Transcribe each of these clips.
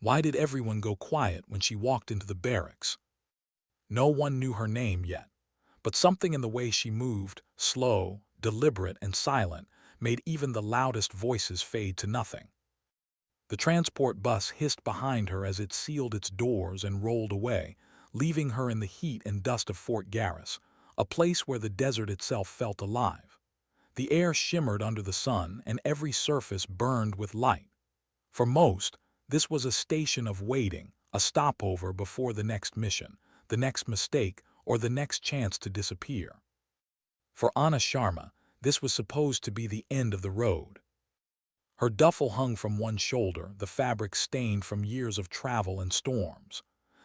Why did everyone go quiet when she walked into the barracks? No one knew her name yet, but something in the way she moved, slow, deliberate, and silent, made even the loudest voices fade to nothing. The transport bus hissed behind her as it sealed its doors and rolled away, leaving her in the heat and dust of Fort Garris, a place where the desert itself felt alive. The air shimmered under the sun, and every surface burned with light. For most, this was a station of waiting, a stopover before the next mission, the next mistake, or the next chance to disappear. For Anna Sharma, this was supposed to be the end of the road. Her duffel hung from one shoulder, the fabric stained from years of travel and storms.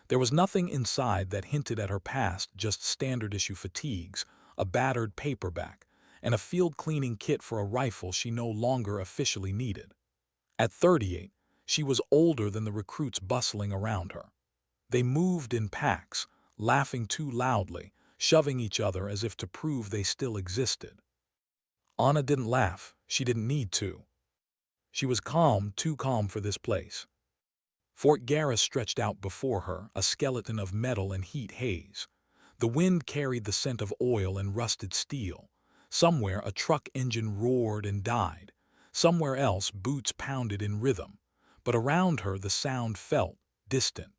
There was nothing inside that hinted at her past, just standard-issue fatigues, a battered paperback, and a field-cleaning kit for a rifle she no longer officially needed. At 38, she was older than the recruits bustling around her. They moved in packs, laughing too loudly, shoving each other as if to prove they still existed. Anna didn't laugh. She didn't need to. She was calm, too calm for this place. Fort Garris stretched out before her, a skeleton of metal and heat haze. The wind carried the scent of oil and rusted steel. Somewhere a truck engine roared and died. Somewhere else boots pounded in rhythm. But around her the sound felt distant.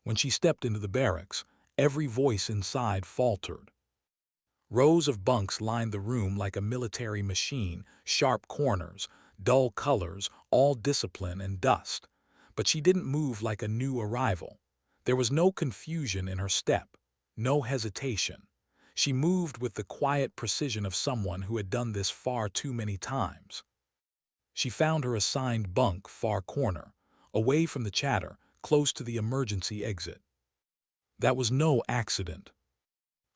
When she stepped into the barracks, every voice inside faltered. Rows of bunks lined the room like a military machine, sharp corners, dull colors, all discipline and dust. But she didn't move like a new arrival. There was no confusion in her step, no hesitation. She moved with the quiet precision of someone who had done this far too many times. She found her assigned bunk, far corner, away from the chatter, close to the emergency exit. That was no accident.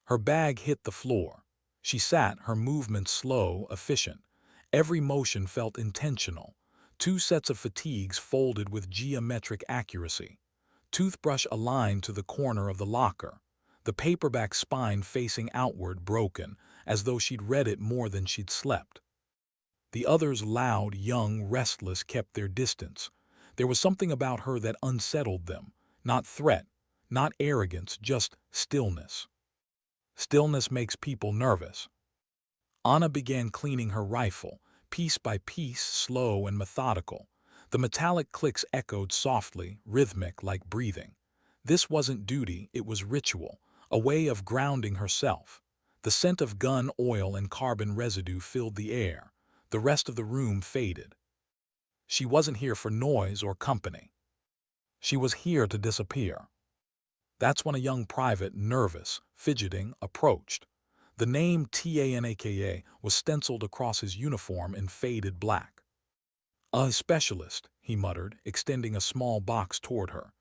Her bag hit the floor. She sat, her movements slow, efficient. Every motion felt intentional. 2 sets of fatigues folded with geometric accuracy. Toothbrush aligned to the corner of the locker. The paperback spine facing outward, broken, as though she'd read it more than she'd slept. The others, loud, young, restless, kept their distance. There was something about her that unsettled them. Not threat, not arrogance, just stillness. Stillness makes people nervous. Anna began cleaning her rifle, piece by piece, slow and methodical. The metallic clicks echoed softly, rhythmic like breathing. This wasn't duty, it was ritual, a way of grounding herself. The scent of gun oil and carbon residue filled the air. The rest of the room faded. She wasn't here for noise or company. She was here to disappear. That's when a young private, nervous, fidgeting, approached. The name TANAKA was stenciled across his uniform in faded black. "A specialist," he muttered, extending a small box toward her.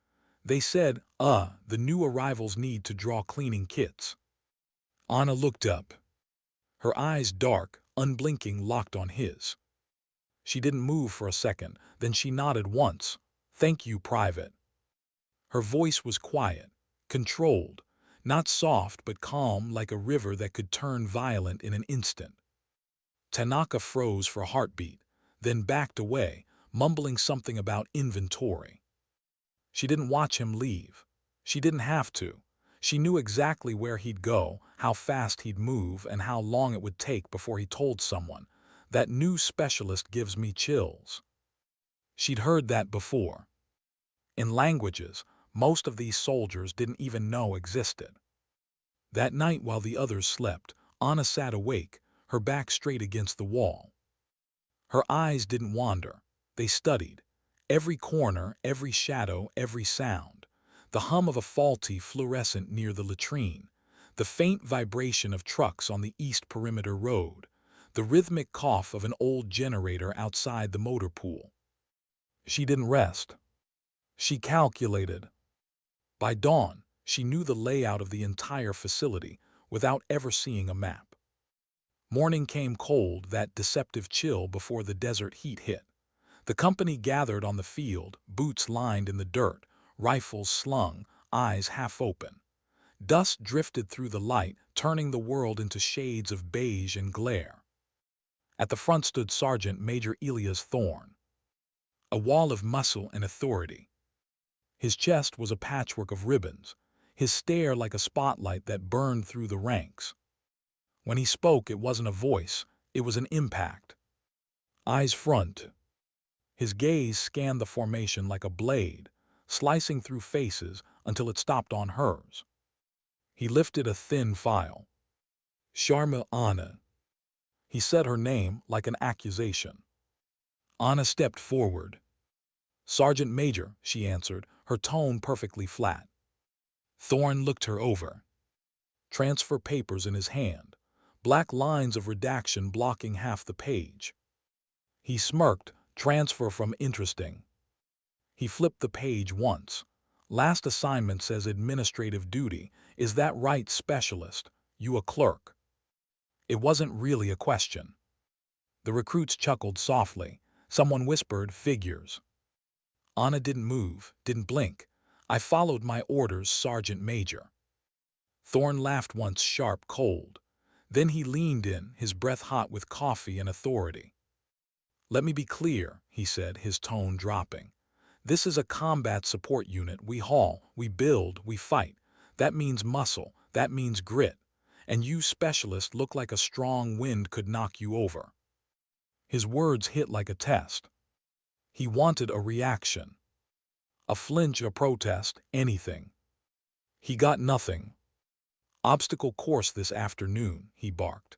"They said, the new arrivals need to draw cleaning kits." Anna looked up. Her eyes dark, unblinking, locked on his. She didn't move for a second, then she nodded once. "Thank you, Private." Her voice was quiet, controlled, not soft but calm, like a river that could turn violent in an instant. Tanaka froze for a heartbeat, then backed away, mumbling something about inventory. She didn't watch him leave. She didn't have to. She knew exactly where he'd go, how fast he'd move, and how long it would take before he told someone, "That new specialist gives me chills." She'd heard that before. In languages most of these soldiers didn't even know existed. That night while the others slept, Anna sat awake, her back straight against the wall. Her eyes didn't wander. They studied. Every corner, every shadow, every sound. The hum of a faulty fluorescent near the latrine. The faint vibration of trucks on the East Perimeter Road. The rhythmic cough of an old generator outside the motor pool. She didn't rest. She calculated. By dawn, she knew the layout of the entire facility without ever seeing a map. Morning came cold, that deceptive chill before the desert heat hit. The company gathered on the field, boots lined in the dirt, rifles slung, eyes half open. Dust drifted through the light, turning the world into shades of beige and glare. At the front stood Sergeant Major Elias Thorne. A wall of muscle and authority. His chest was a patchwork of ribbons, his stare like a spotlight that burned through the ranks. When he spoke, it wasn't a voice, it was an impact. Eyes front. His gaze scanned the formation like a blade, slicing through faces until it stopped on hers. He lifted a thin file. Sharma Anna. He said her name like an accusation. Anna stepped forward. Sergeant Major, she answered, her tone perfectly flat. Thorne looked her over. Transfer papers in his hand, black lines of redaction blocking half the page. He smirked, transfer from interesting. He flipped the page once. Last assignment says administrative duty. Is that right, specialist? You a clerk? It wasn't really a question. The recruits chuckled softly. Someone whispered, figures. Anna didn't move, didn't blink. I followed my orders, Sergeant Major. Thorne laughed once, sharp, cold. Then he leaned in, his breath hot with coffee and authority. Let me be clear, he said, his tone dropping. This is a combat support unit. We haul, we build, we fight. That means muscle, that means grit. And you, specialist, look like a strong wind could knock you over. His words hit like a test. He wanted a reaction. A flinch, a protest, anything. He got nothing. Obstacle course this afternoon, he barked.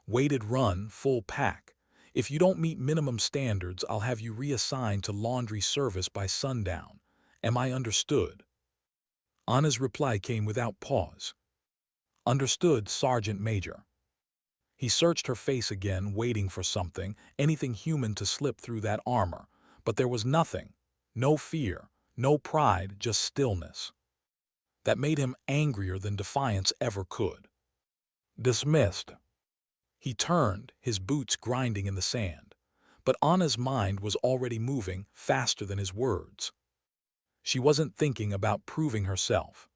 Weighted run, full pack. If you don't meet minimum standards, I'll have you reassigned to laundry service by sundown. Am I understood? Anna's reply came without pause. Understood, Sergeant Major. He searched her face again, waiting for something, anything human to slip through that armor. But there was nothing. No fear, no pride, just stillness. That made him angrier than defiance ever could. Dismissed. He turned, his boots grinding in the sand. But Anna's mind was already moving faster than his words. She wasn't thinking about proving herself.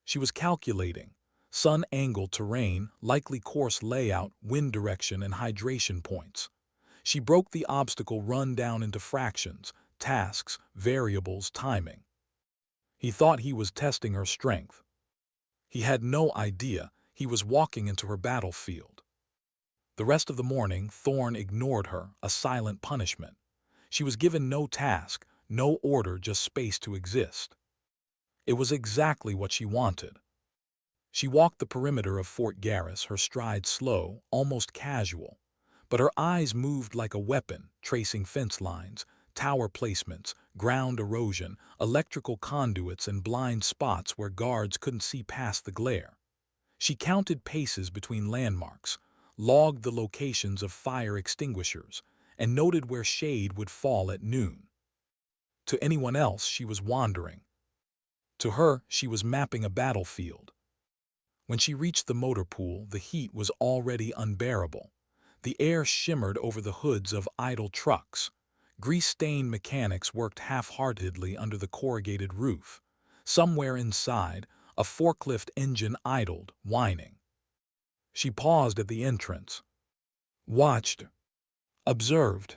She was calculating. Sun angle, terrain, likely course layout, wind direction, and hydration points. She broke the obstacle run down into fractions, tasks, variables, timing. He thought he was testing her strength. He had no idea he was walking into her battlefield. The rest of the morning, Thorne ignored her, a silent punishment. She was given no task, no order, just space to exist. It was exactly what she wanted. She walked the perimeter of Fort Garris, her stride slow, almost casual. But her eyes moved like a weapon, tracing fence lines, tower placements, ground erosion, electrical conduits, and blind spots where guards couldn't see past the glare. She counted paces between landmarks, logged the locations of fire extinguishers, and noted where shade would fall at noon. To anyone else, she was wandering. To her, she was mapping a battlefield. When she reached the motor pool, the heat was already unbearable. The air shimmered over the hoods of idle trucks. Grease-stained mechanics worked half-heartedly under the corrugated roof. Somewhere inside, a forklift engine idled, whining. She paused at the entrance. Watched. Observed.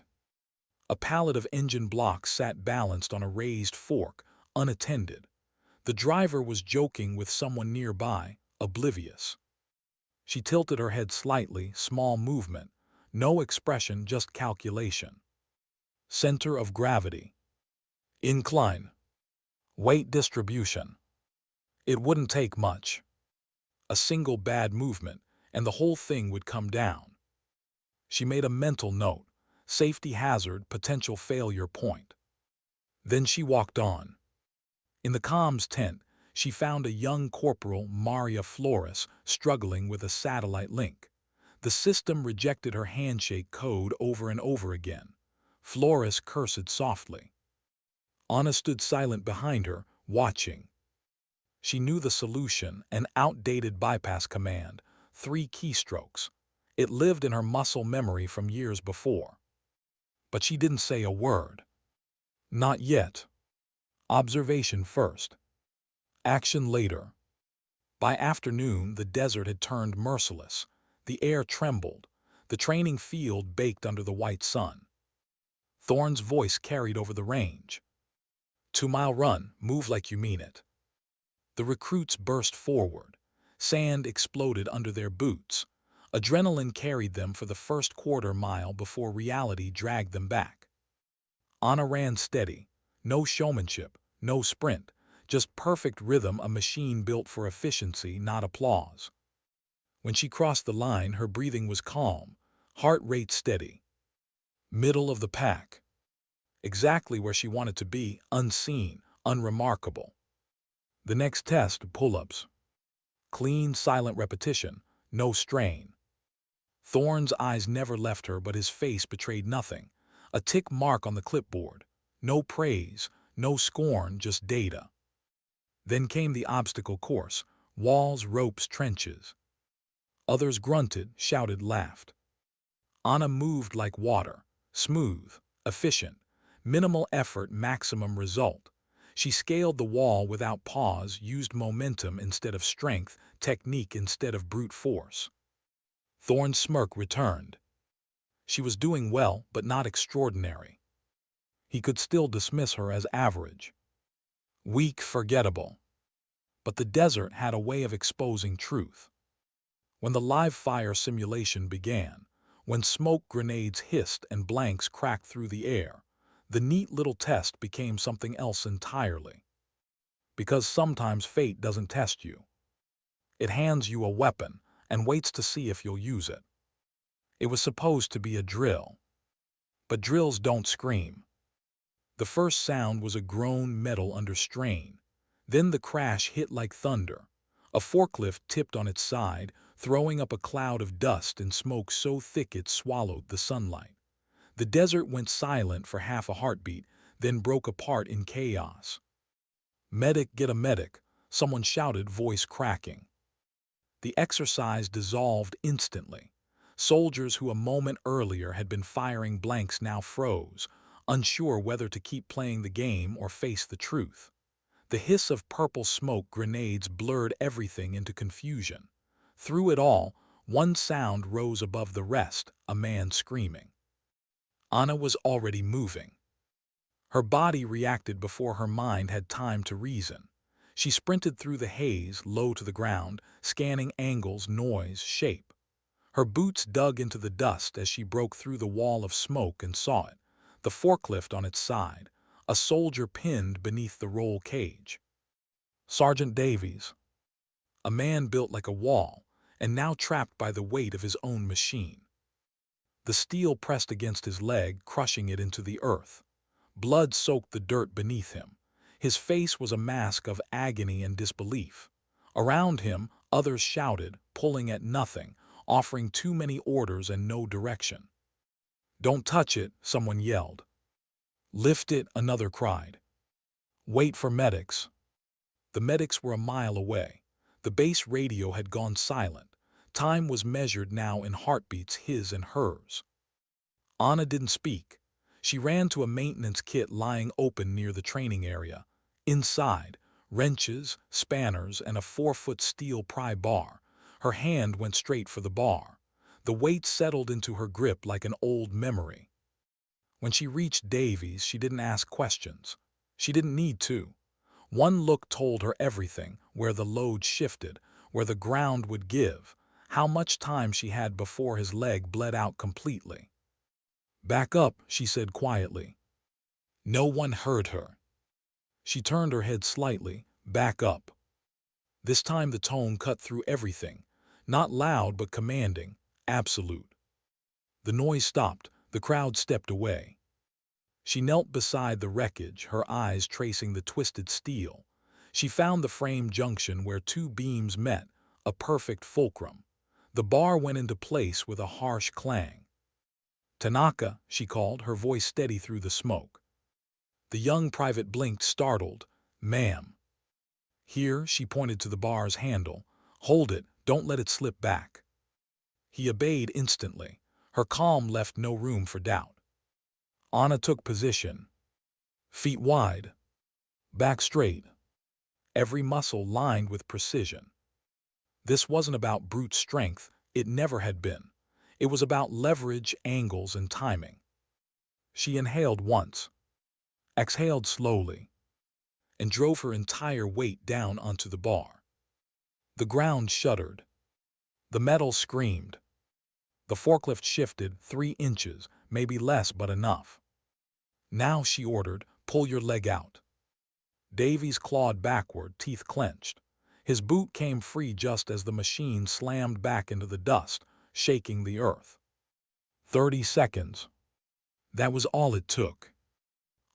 A pallet of engine blocks sat balanced on a raised fork, unattended. The driver was joking with someone nearby, oblivious. She tilted her head slightly, small movement. No expression, just calculation. Center of gravity. Incline. Weight distribution. It wouldn't take much. A single bad movement, and the whole thing would come down. She made a mental note. Safety hazard, potential failure point. Then she walked on. In the comms tent, she found a young Corporal, Maria Flores, struggling with a satellite link. The system rejected her handshake code over and over again. Flores cursed softly. Anna stood silent behind her, watching. She knew the solution, an outdated bypass command, 3 keystrokes. It lived in her muscle memory from years before. But she didn't say a word. Not yet. Observation first. Action later. By afternoon, the desert had turned merciless. The air trembled. The training field baked under the white sun. Thorne's voice carried over the range. 2-mile run, move like you mean it. The recruits burst forward. Sand exploded under their boots. Adrenaline carried them for the first quarter mile before reality dragged them back. Anna ran steady. No showmanship, no sprint, just perfect rhythm, a machine built for efficiency, not applause. When she crossed the line, her breathing was calm, heart rate steady. Middle of the pack. Exactly where she wanted to be, unseen, unremarkable. The next test, pull-ups. Clean, silent repetition, no strain. Thorne's eyes never left her, but his face betrayed nothing. A tick mark on the clipboard. No praise, no scorn, just data. Then came the obstacle course, walls, ropes, trenches. Others grunted, shouted, laughed. Anna moved like water, smooth, efficient, minimal effort, maximum result. She scaled the wall without pause, used momentum instead of strength, technique instead of brute force. Thorne's smirk returned. She was doing well, but not extraordinary. He could still dismiss her as average. Weak, forgettable. But the desert had a way of exposing truth. When the live fire simulation began, when smoke grenades hissed and blanks cracked through the air, the neat little test became something else entirely. Because sometimes fate doesn't test you. It hands you a weapon and waits to see if you'll use it. It was supposed to be a drill. But drills don't scream. The first sound was a groan, metal under strain. Then the crash hit like thunder. A forklift tipped on its side, throwing up a cloud of dust and smoke so thick it swallowed the sunlight. The desert went silent for half a heartbeat, then broke apart in chaos. "Medic, get a medic," someone shouted, voice cracking. The exercise dissolved instantly. Soldiers who a moment earlier had been firing blanks now froze, unsure whether to keep playing the game or face the truth. The hiss of purple smoke grenades blurred everything into confusion. Through it all, one sound rose above the rest, a man screaming. Anna was already moving. Her body reacted before her mind had time to reason. She sprinted through the haze, low to the ground, scanning angles, noise, shape. Her boots dug into the dust as she broke through the wall of smoke and saw it, the forklift on its side, a soldier pinned beneath the roll cage. Sergeant Davies. A man built like a wall, and now trapped by the weight of his own machine. The steel pressed against his leg, crushing it into the earth. Blood soaked the dirt beneath him. His face was a mask of agony and disbelief. Around him, others shouted, pulling at nothing, offering too many orders and no direction. "Don't touch it," someone yelled. "Lift it," another cried. "Wait for medics." The medics were a mile away. The base radio had gone silent. Time was measured now in heartbeats, his and hers. Anna didn't speak. She ran to a maintenance kit lying open near the training area. Inside, wrenches, spanners, and a 4-foot steel pry bar. Her hand went straight for the bar. The weight settled into her grip like an old memory. When she reached Davies, she didn't ask questions. She didn't need to. One look told her everything, where the load shifted, where the ground would give, how much time she had before his leg bled out completely. "Back up," she said quietly. No one heard her. She turned her head slightly, back up. This time the tone cut through everything, not loud but commanding, absolute. The noise stopped, the crowd stepped away. She knelt beside the wreckage, her eyes tracing the twisted steel. She found the frame junction where two beams met, a perfect fulcrum. The bar went into place with a harsh clang. "Tanaka," she called, her voice steady through the smoke. The young private blinked, startled. "Ma'am." "Here," she pointed to the bar's handle. "Hold it, don't let it slip back." He obeyed instantly. Her calm left no room for doubt. Anna took position. Feet wide. Back straight. Every muscle lined with precision. This wasn't about brute strength, it never had been. It was about leverage, angles, and timing. She inhaled once. Exhaled slowly. and drove her entire weight down onto the bar. The ground shuddered. The metal screamed. The forklift shifted 3 inches, maybe less but enough. "Now," she ordered, "pull your leg out." Davies clawed backward, teeth clenched. His boot came free just as the machine slammed back into the dust, shaking the earth. 30 seconds. That was all it took.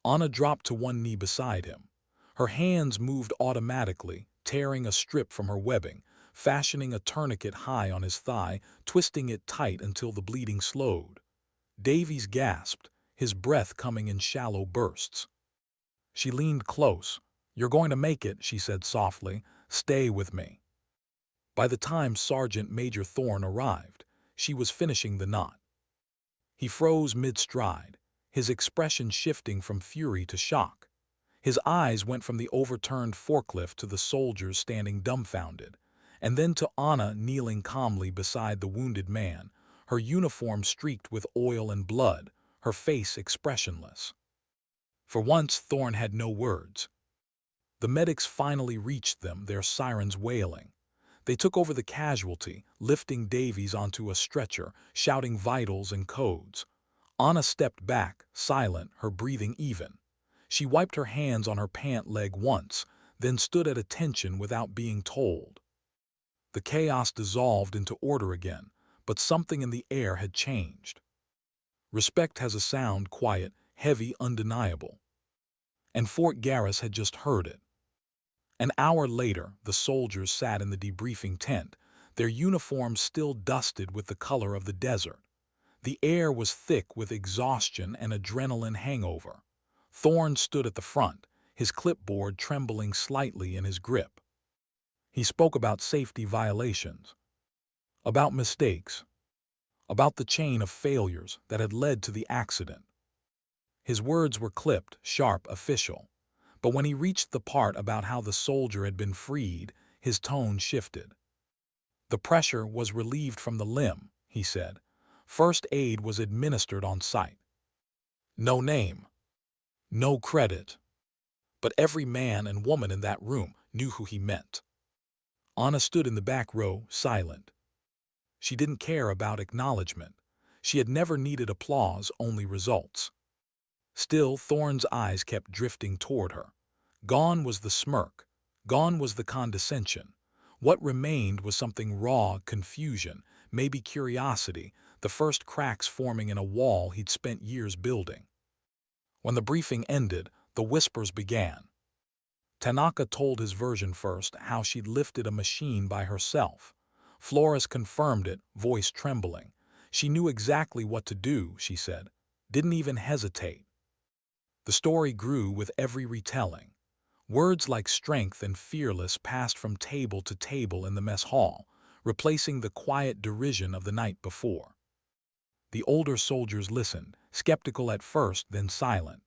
Anna dropped to one knee beside him. Her hands moved automatically, tearing a strip from her webbing, fashioning a tourniquet high on his thigh, twisting it tight until the bleeding slowed. Davies gasped, his breath coming in shallow bursts. She leaned close. "You're going to make it," she said softly. "Stay with me." By the time Sergeant Major Thorne arrived, she was finishing the knot. He froze mid-stride, his expression shifting from fury to shock. His eyes went from the overturned forklift to the soldiers standing dumbfounded, and then to Anna kneeling calmly beside the wounded man, her uniform streaked with oil and blood, her face expressionless. For once, Thorne had no words. The medics finally reached them, their sirens wailing. They took over the casualty, lifting Davies onto a stretcher, shouting vitals and codes. Anna stepped back, silent, her breathing even. She wiped her hands on her pant leg once, then stood at attention without being told. The chaos dissolved into order again, but something in the air had changed. Respect has a sound, quiet, heavy, undeniable. And Fort Garris had just heard it. An hour later, the soldiers sat in the debriefing tent, their uniforms still dusted with the color of the desert. The air was thick with exhaustion and adrenaline hangover. Thorne stood at the front, his clipboard trembling slightly in his grip. He spoke about safety violations, about mistakes, about the chain of failures that had led to the accident. His words were clipped, sharp, official. But when he reached the part about how the soldier had been freed, his tone shifted. The pressure was relieved from the limb, he said. First aid was administered on site. No name, no credit. But every man and woman in that room knew who he meant. Anna stood in the back row, silent. She didn't care about acknowledgement. She had never needed applause, only results. Still, Thorne's eyes kept drifting toward her. Gone was the smirk. Gone was the condescension. What remained was something raw, confusion, maybe curiosity, the first cracks forming in a wall he'd spent years building. When the briefing ended, the whispers began. Tanaka told his version first, how she'd lifted a machine by herself. Flores confirmed it, voice trembling. She knew exactly what to do, she said. Didn't even hesitate. The story grew with every retelling. Words like strength and fearless passed from table to table in the mess hall, replacing the quiet derision of the night before. The older soldiers listened, skeptical at first, then silent.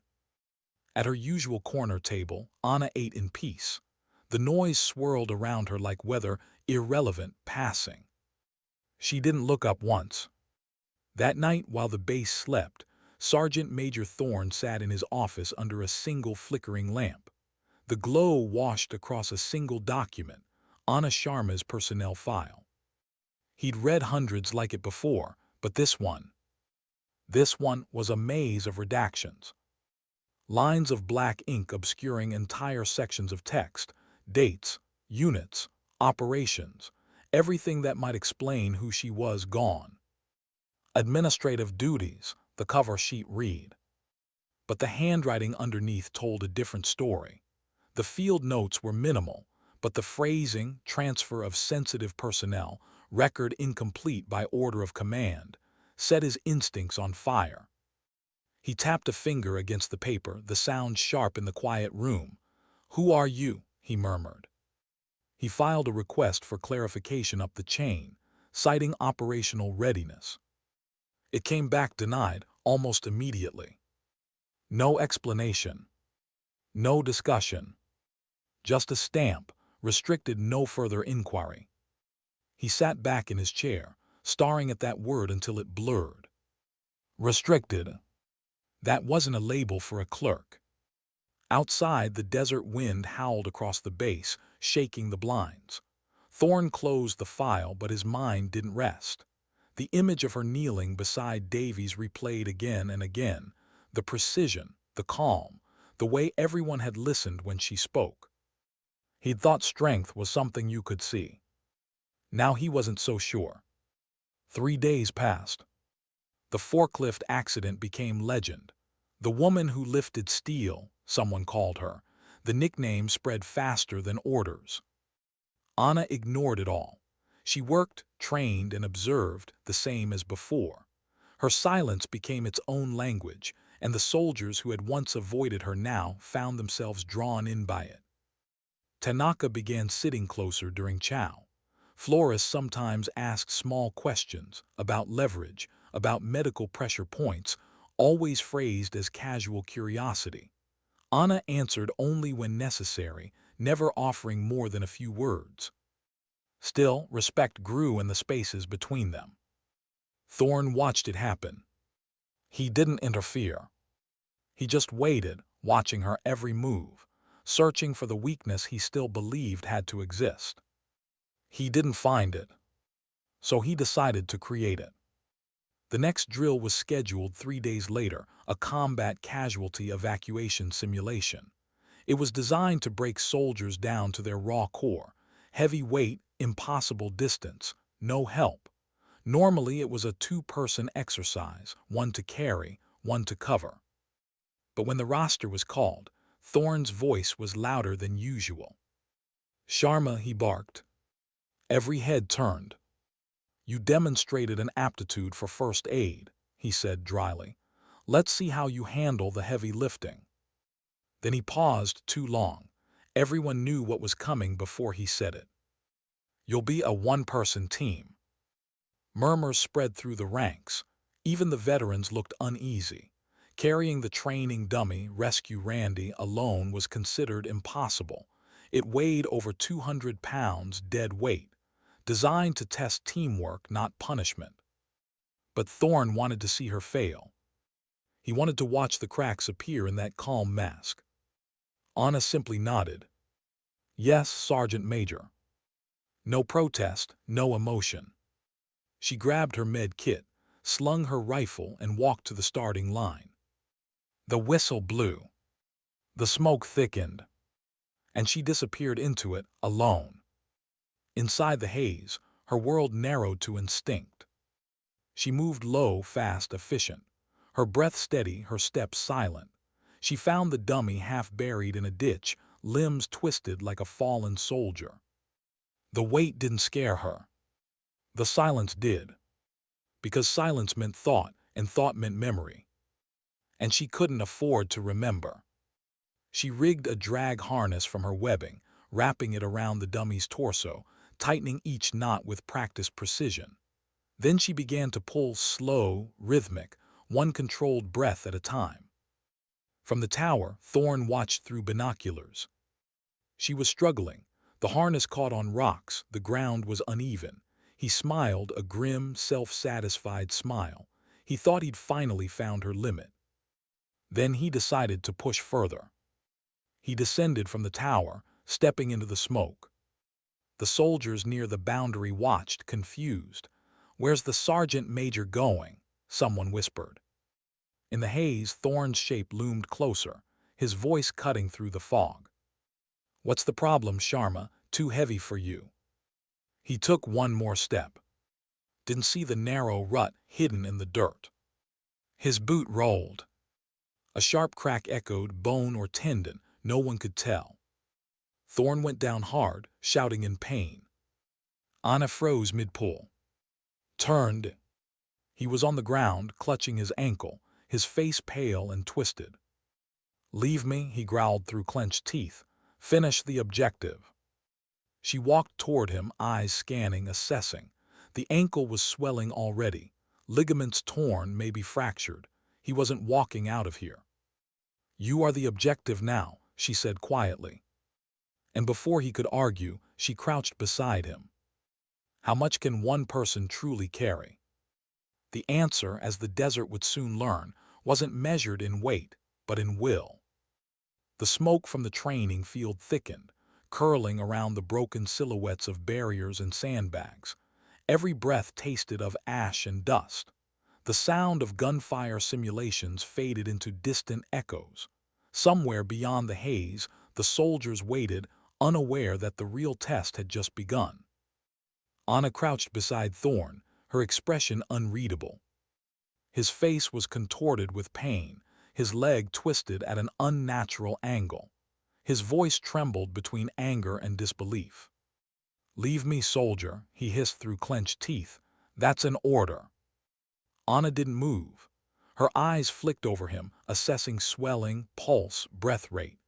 At her usual corner table, Anna ate in peace. The noise swirled around her like weather, irrelevant, passing. She didn't look up once. That night, while the base slept, Sergeant Major Thorne sat in his office under a single flickering lamp. The glow washed across a single document, Anna Sharma's personnel file. He'd read hundreds like it before, but this one was a maze of redactions. Lines of black ink obscuring entire sections of text, dates, units, operations, everything that might explain who she was gone. Administrative duties, the cover sheet read. But the handwriting underneath told a different story. The field notes were minimal, but the phrasing, transfer of sensitive personnel, record incomplete by order of command, set his instincts on fire. He tapped a finger against the paper, the sound sharp in the quiet room. "Who are you?" he murmured. He filed a request for clarification up the chain, citing operational readiness. It came back denied almost immediately. No explanation. No discussion. Just a stamp, restricted no further inquiry. He sat back in his chair, staring at that word until it blurred. Restricted. That wasn't a label for a clerk. Outside, the desert wind howled across the base, shaking the blinds. Thorne closed the file, but his mind didn't rest. The image of her kneeling beside Davies replayed again and again, the precision, the calm, the way everyone had listened when she spoke. He'd thought strength was something you could see. Now he wasn't so sure. 3 days passed. The forklift accident became legend. The woman who lifted steel, someone called her. The nickname spread faster than orders. Anna ignored it all. She worked, trained, and observed the same as before. Her silence became its own language, and the soldiers who had once avoided her now found themselves drawn in by it. Tanaka began sitting closer during chow. Flores sometimes asked small questions about leverage, about medical pressure points, always phrased as casual curiosity. Anna answered only when necessary, never offering more than a few words. Still, respect grew in the spaces between them. Thorne watched it happen. He didn't interfere. He just waited, watching her every move, searching for the weakness he still believed had to exist. He didn't find it, so he decided to create it. The next drill was scheduled 3 days later, a combat casualty evacuation simulation. It was designed to break soldiers down to their raw core. Heavy weight, impossible distance, no help. Normally it was a two-person exercise, one to carry, one to cover. But when the roster was called, Thorne's voice was louder than usual. "Sharma," he barked. Every head turned. "You demonstrated an aptitude for first aid," he said dryly. "Let's see how you handle the heavy lifting." Then he paused too long. Everyone knew what was coming before he said it. "You'll be a one-person team." Murmurs spread through the ranks. Even the veterans looked uneasy. Carrying the training dummy, Rescue Randy, alone was considered impossible. It weighed over 200 pounds dead weight, designed to test teamwork, not punishment. But Thorne wanted to see her fail. He wanted to watch the cracks appear in that calm mask. Anna simply nodded. "Yes, Sergeant Major." No protest, no emotion. She grabbed her med kit, slung her rifle, and walked to the starting line. The whistle blew. The smoke thickened. And she disappeared into it, alone. Inside the haze, her world narrowed to instinct. She moved low, fast, efficient. Her breath steady, her steps silent. She found the dummy half buried in a ditch, limbs twisted like a fallen soldier. The weight didn't scare her. The silence did. Because silence meant thought, and thought meant memory. And she couldn't afford to remember. She rigged a drag harness from her webbing, wrapping it around the dummy's torso, tightening each knot with practiced precision. Then she began to pull slow, rhythmic, one controlled breath at a time. From the tower, Thorne watched through binoculars. She was struggling. The harness caught on rocks, the ground was uneven. He smiled, a grim, self-satisfied smile. He thought he'd finally found her limit. Then he decided to push further. He descended from the tower, stepping into the smoke. The soldiers near the boundary watched, confused. "Where's the sergeant major going?" someone whispered. In the haze, Thorne's shape loomed closer, his voice cutting through the fog. "What's the problem, Sharma? Too heavy for you." He took one more step. Didn't see the narrow rut hidden in the dirt. His boot rolled. A sharp crack echoed, bone or tendon, no one could tell. Thorne went down hard, shouting in pain. Anna froze mid-pull. Turned. He was on the ground, clutching his ankle, his face pale and twisted. "Leave me," he growled through clenched teeth. "Finish the objective." She walked toward him, eyes scanning, assessing. The ankle was swelling already. Ligaments torn, maybe fractured. He wasn't walking out of here. "You are the objective now," she said quietly. And before he could argue, she crouched beside him. How much can one person truly carry? The answer, as the desert would soon learn, wasn't measured in weight, but in will. The smoke from the training field thickened, curling around the broken silhouettes of barriers and sandbags. Every breath tasted of ash and dust. The sound of gunfire simulations faded into distant echoes. Somewhere beyond the haze, the soldiers waited, unaware that the real test had just begun. Anna crouched beside Thorn, her expression unreadable. His face was contorted with pain, his leg twisted at an unnatural angle. His voice trembled between anger and disbelief. "Leave me, soldier," he hissed through clenched teeth. "That's an order." Anna didn't move. Her eyes flicked over him, assessing swelling, pulse, breath rate.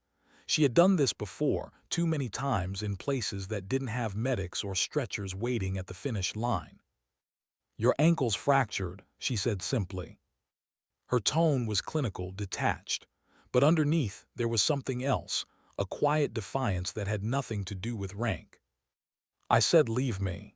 She had done this before, too many times in places that didn't have medics or stretchers waiting at the finish line. "Your ankle's fractured," she said simply. Her tone was clinical, detached. But underneath, there was something else, a quiet defiance that had nothing to do with rank. "I said leave me."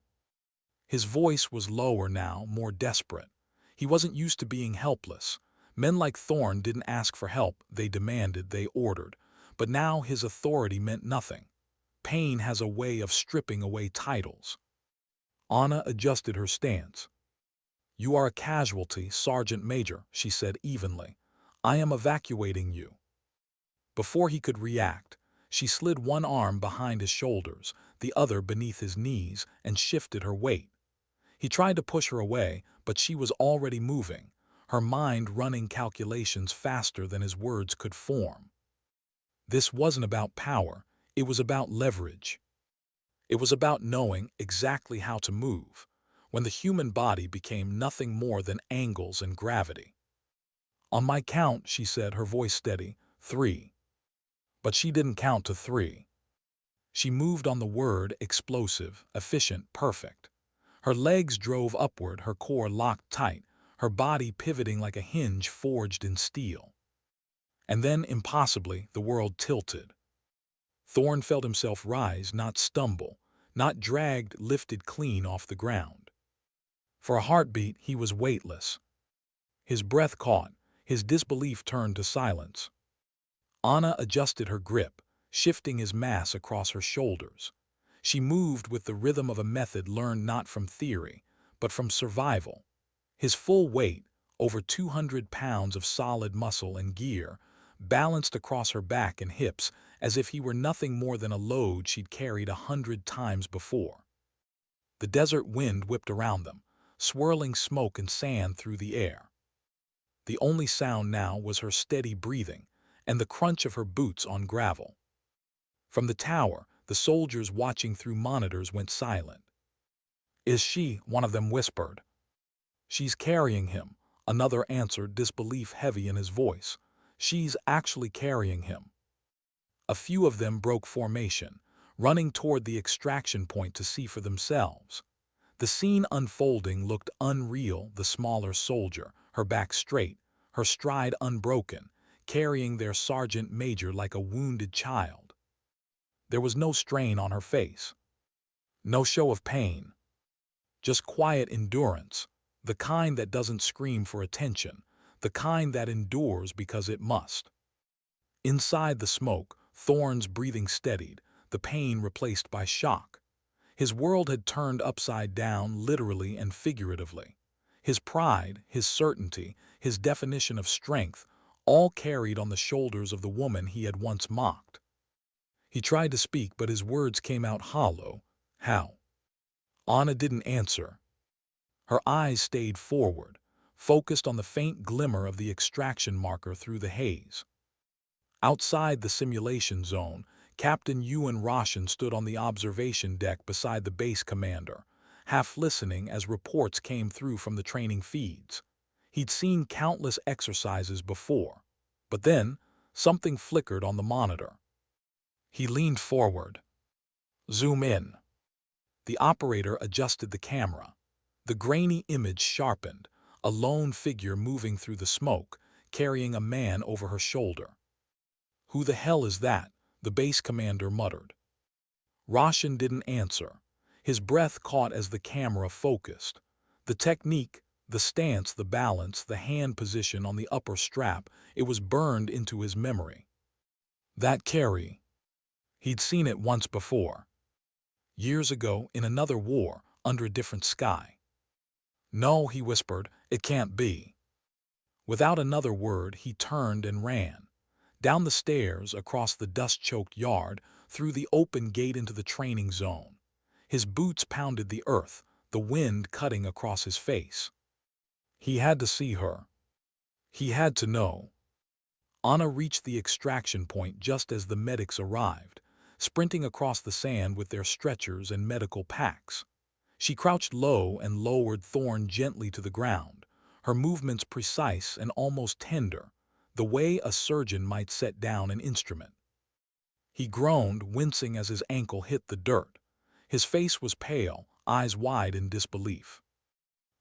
His voice was lower now, more desperate. He wasn't used to being helpless. Men like Thorn didn't ask for help, they demanded, they ordered. But now his authority meant nothing. Pain has a way of stripping away titles. Anna adjusted her stance. "You are a casualty, Sergeant Major," she said evenly. "I am evacuating you." Before he could react, she slid one arm behind his shoulders, the other beneath his knees, and shifted her weight. He tried to push her away, but she was already moving, her mind running calculations faster than his words could form. This wasn't about power, it was about leverage. It was about knowing exactly how to move, when the human body became nothing more than angles and gravity. "On my count," she said, her voice steady, "3. But she didn't count to 3. She moved on the word, explosive, efficient, perfect. Her legs drove upward, her core locked tight, her body pivoting like a hinge forged in steel. And then, impossibly, the world tilted. Thorn felt himself rise, not stumble, not dragged, lifted clean off the ground. For a heartbeat, he was weightless. His breath caught, his disbelief turned to silence. Anna adjusted her grip, shifting his mass across her shoulders. She moved with the rhythm of a method learned not from theory, but from survival. His full weight, over 200 pounds of solid muscle and gear, balanced across her back and hips as if he were nothing more than a load she'd carried 100 times before. The desert wind whipped around them, swirling smoke and sand through the air. The only sound now was her steady breathing and the crunch of her boots on gravel. From the tower, the soldiers watching through monitors went silent. "Is she?" one of them whispered. "She's carrying him," another answered, disbelief heavy in his voice. "She's actually carrying him." A few of them broke formation, running toward the extraction point to see for themselves. The scene unfolding looked unreal. The smaller soldier, her back straight, her stride unbroken, carrying their sergeant major like a wounded child. There was no strain on her face, no show of pain, just quiet endurance, the kind that doesn't scream for attention, the kind that endures because it must. Inside the smoke, Thorn's breathing steadied, the pain replaced by shock. His world had turned upside down, literally and figuratively. His pride, his certainty, his definition of strength, all carried on the shoulders of the woman he had once mocked. He tried to speak, but his words came out hollow. "How?" Anna didn't answer. Her eyes stayed forward, focused on the faint glimmer of the extraction marker through the haze. Outside the simulation zone, Captain Ewan Roshan stood on the observation deck beside the base commander, half listening as reports came through from the training feeds. He'd seen countless exercises before, but then something flickered on the monitor. He leaned forward. "Zoom in." The operator adjusted the camera. The grainy image sharpened, a lone figure moving through the smoke, carrying a man over her shoulder. "Who the hell is that?" the base commander muttered. Roshan didn't answer. His breath caught as the camera focused. The technique, the stance, the balance, the hand position on the upper strap, it was burned into his memory. That carry. He'd seen it once before. Years ago, in another war, under a different sky. No, he whispered, it can't be. Without another word, he turned and ran. Down the stairs, across the dust-choked yard, through the open gate into the training zone. His boots pounded the earth, the wind cutting across his face. He had to see her. He had to know. Anna reached the extraction point just as the medics arrived, sprinting across the sand with their stretchers and medical packs. She crouched low and lowered Thorn gently to the ground, her movements precise and almost tender, the way a surgeon might set down an instrument. He groaned, wincing as his ankle hit the dirt. His face was pale, eyes wide in disbelief.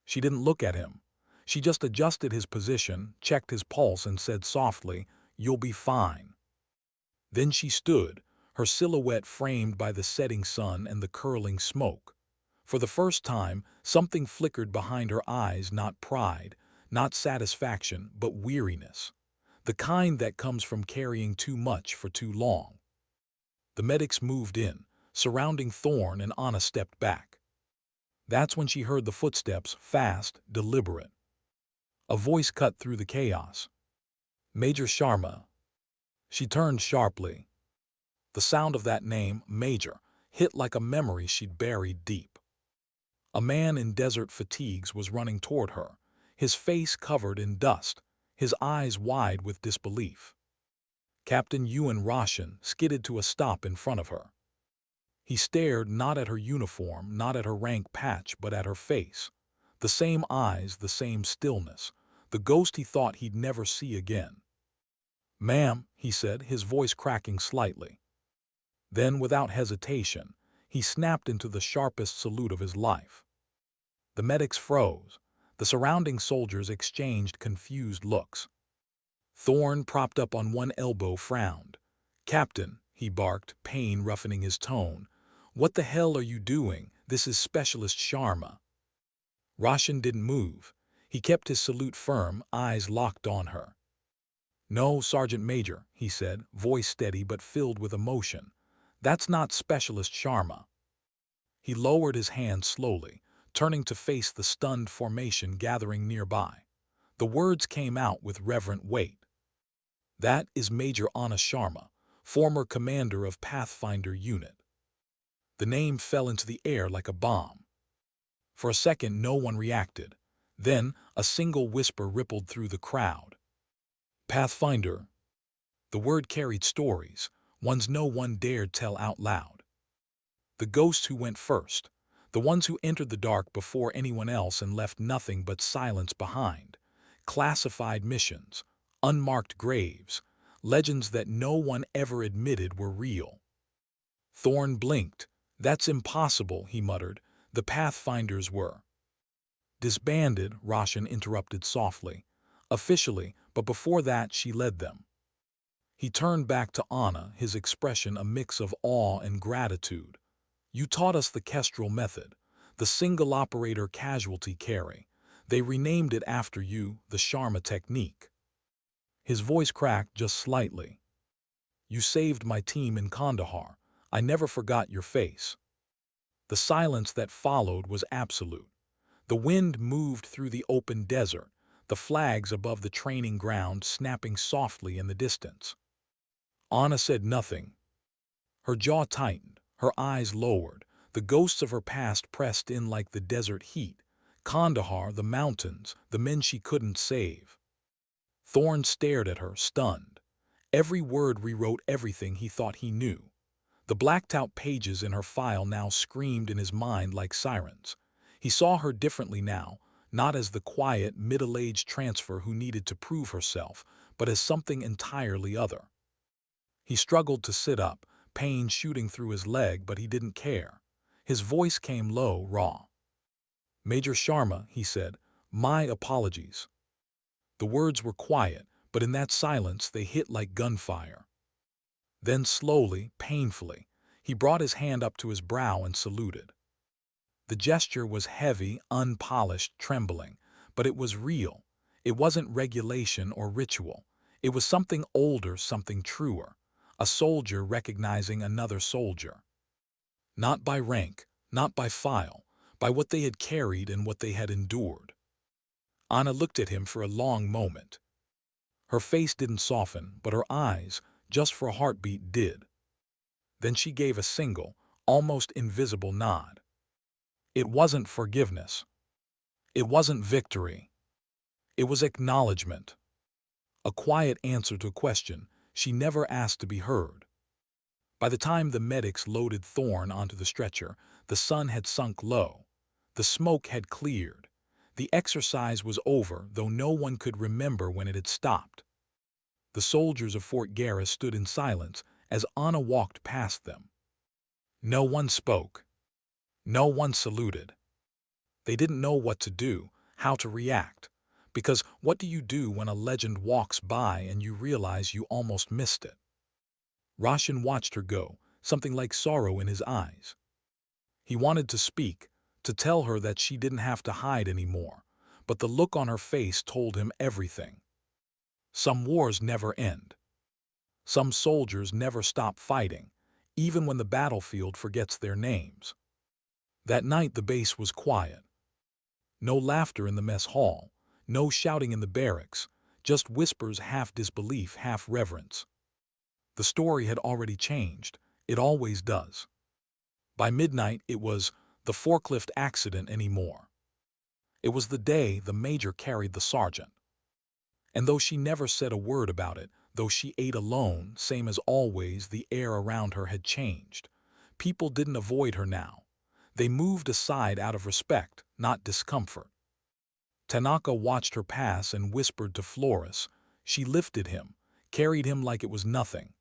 She didn't look at him. She just adjusted his position, checked his pulse, and said softly, "You'll be fine." Then she stood, her silhouette framed by the setting sun and the curling smoke. For the first time, something flickered behind her eyes, not pride, not satisfaction, but weariness. The kind that comes from carrying too much for too long. The medics moved in, surrounding Thorn, and Anna stepped back. That's when she heard the footsteps, fast, deliberate. A voice cut through the chaos. "Major Sharma." She turned sharply. The sound of that name, Major, hit like a memory she'd buried deep. A man in desert fatigues was running toward her, his face covered in dust, his eyes wide with disbelief. Captain Ewan Roshan skidded to a stop in front of her. He stared not at her uniform, not at her rank patch, but at her face. The same eyes, the same stillness, the ghost he thought he'd never see again. "Ma'am," he said, his voice cracking slightly. Then, without hesitation, he snapped into the sharpest salute of his life. The medics froze. The surrounding soldiers exchanged confused looks. Thorn, propped up on one elbow, frowned. "Captain," he barked, pain roughening his tone, "what the hell are you doing? This is Specialist Sharma." Roshan didn't move. He kept his salute firm, eyes locked on her. "No, Sergeant Major," he said, voice steady but filled with emotion. "That's not Specialist Sharma." He lowered his hand slowly, turning to face the stunned formation gathering nearby. The words came out with reverent weight. "That is Major Anna Sharma, former commander of Pathfinder Unit." The name fell into the air like a bomb. For a second, no one reacted. Then, a single whisper rippled through the crowd. "Pathfinder." The word carried stories, ones no one dared tell out loud. The ghosts who went first, the ones who entered the dark before anyone else and left nothing but silence behind. Classified missions, unmarked graves, legends that no one ever admitted were real. Thorn blinked. "That's impossible," he muttered. "The Pathfinders were disbanded," Roshan interrupted softly. "Officially, but before that she led them." He turned back to Anna, his expression a mix of awe and gratitude. "You taught us the Kestrel method, the single-operator casualty carry. They renamed it after you, the Sharma technique." His voice cracked just slightly. "You saved my team in Kandahar. I never forgot your face." The silence that followed was absolute. The wind moved through the open desert, the flags above the training ground snapping softly in the distance. Anna said nothing. Her jaw tightened, her eyes lowered, the ghosts of her past pressed in like the desert heat. Kandahar, the mountains, the men she couldn't save. Thorn stared at her, stunned. Every word rewrote everything he thought he knew. The blacked-out pages in her file now screamed in his mind like sirens. He saw her differently now, not as the quiet, middle-aged transfer who needed to prove herself, but as something entirely other. He struggled to sit up, pain shooting through his leg, but he didn't care. His voice came low, raw. "Major Sharma," he said, "my apologies." The words were quiet, but in that silence they hit like gunfire. Then slowly, painfully, he brought his hand up to his brow and saluted. The gesture was heavy, unpolished, trembling, but it was real. It wasn't regulation or ritual. It was something older, something truer. A soldier recognizing another soldier. Not by rank, not by file, by what they had carried and what they had endured. Anna looked at him for a long moment. Her face didn't soften, but her eyes, just for a heartbeat, did. Then she gave a single, almost invisible nod. It wasn't forgiveness. It wasn't victory. It was acknowledgement. A quiet answer to a question she never asked to be heard. By the time the medics loaded Thorne onto the stretcher, the sun had sunk low. The smoke had cleared. The exercise was over, though no one could remember when it had stopped. The soldiers of Fort Garris stood in silence as Anna walked past them. No one spoke. No one saluted. They didn't know what to do, how to react. Because what do you do when a legend walks by and you realize you almost missed it? Roshan watched her go, something like sorrow in his eyes. He wanted to speak, to tell her that she didn't have to hide anymore, but the look on her face told him everything. Some wars never end. Some soldiers never stop fighting, even when the battlefield forgets their names. That night the base was quiet. No laughter in the mess hall, no shouting in the barracks, just whispers, half disbelief, half reverence. The story had already changed. It always does. By midnight, it was the forklift accident anymore. It was the day the major carried the sergeant. And though she never said a word about it, though she ate alone, same as always, the air around her had changed. People didn't avoid her now. They moved aside out of respect, not discomfort. Tanaka watched her pass and whispered to Flores. She lifted him, carried him like it was nothing.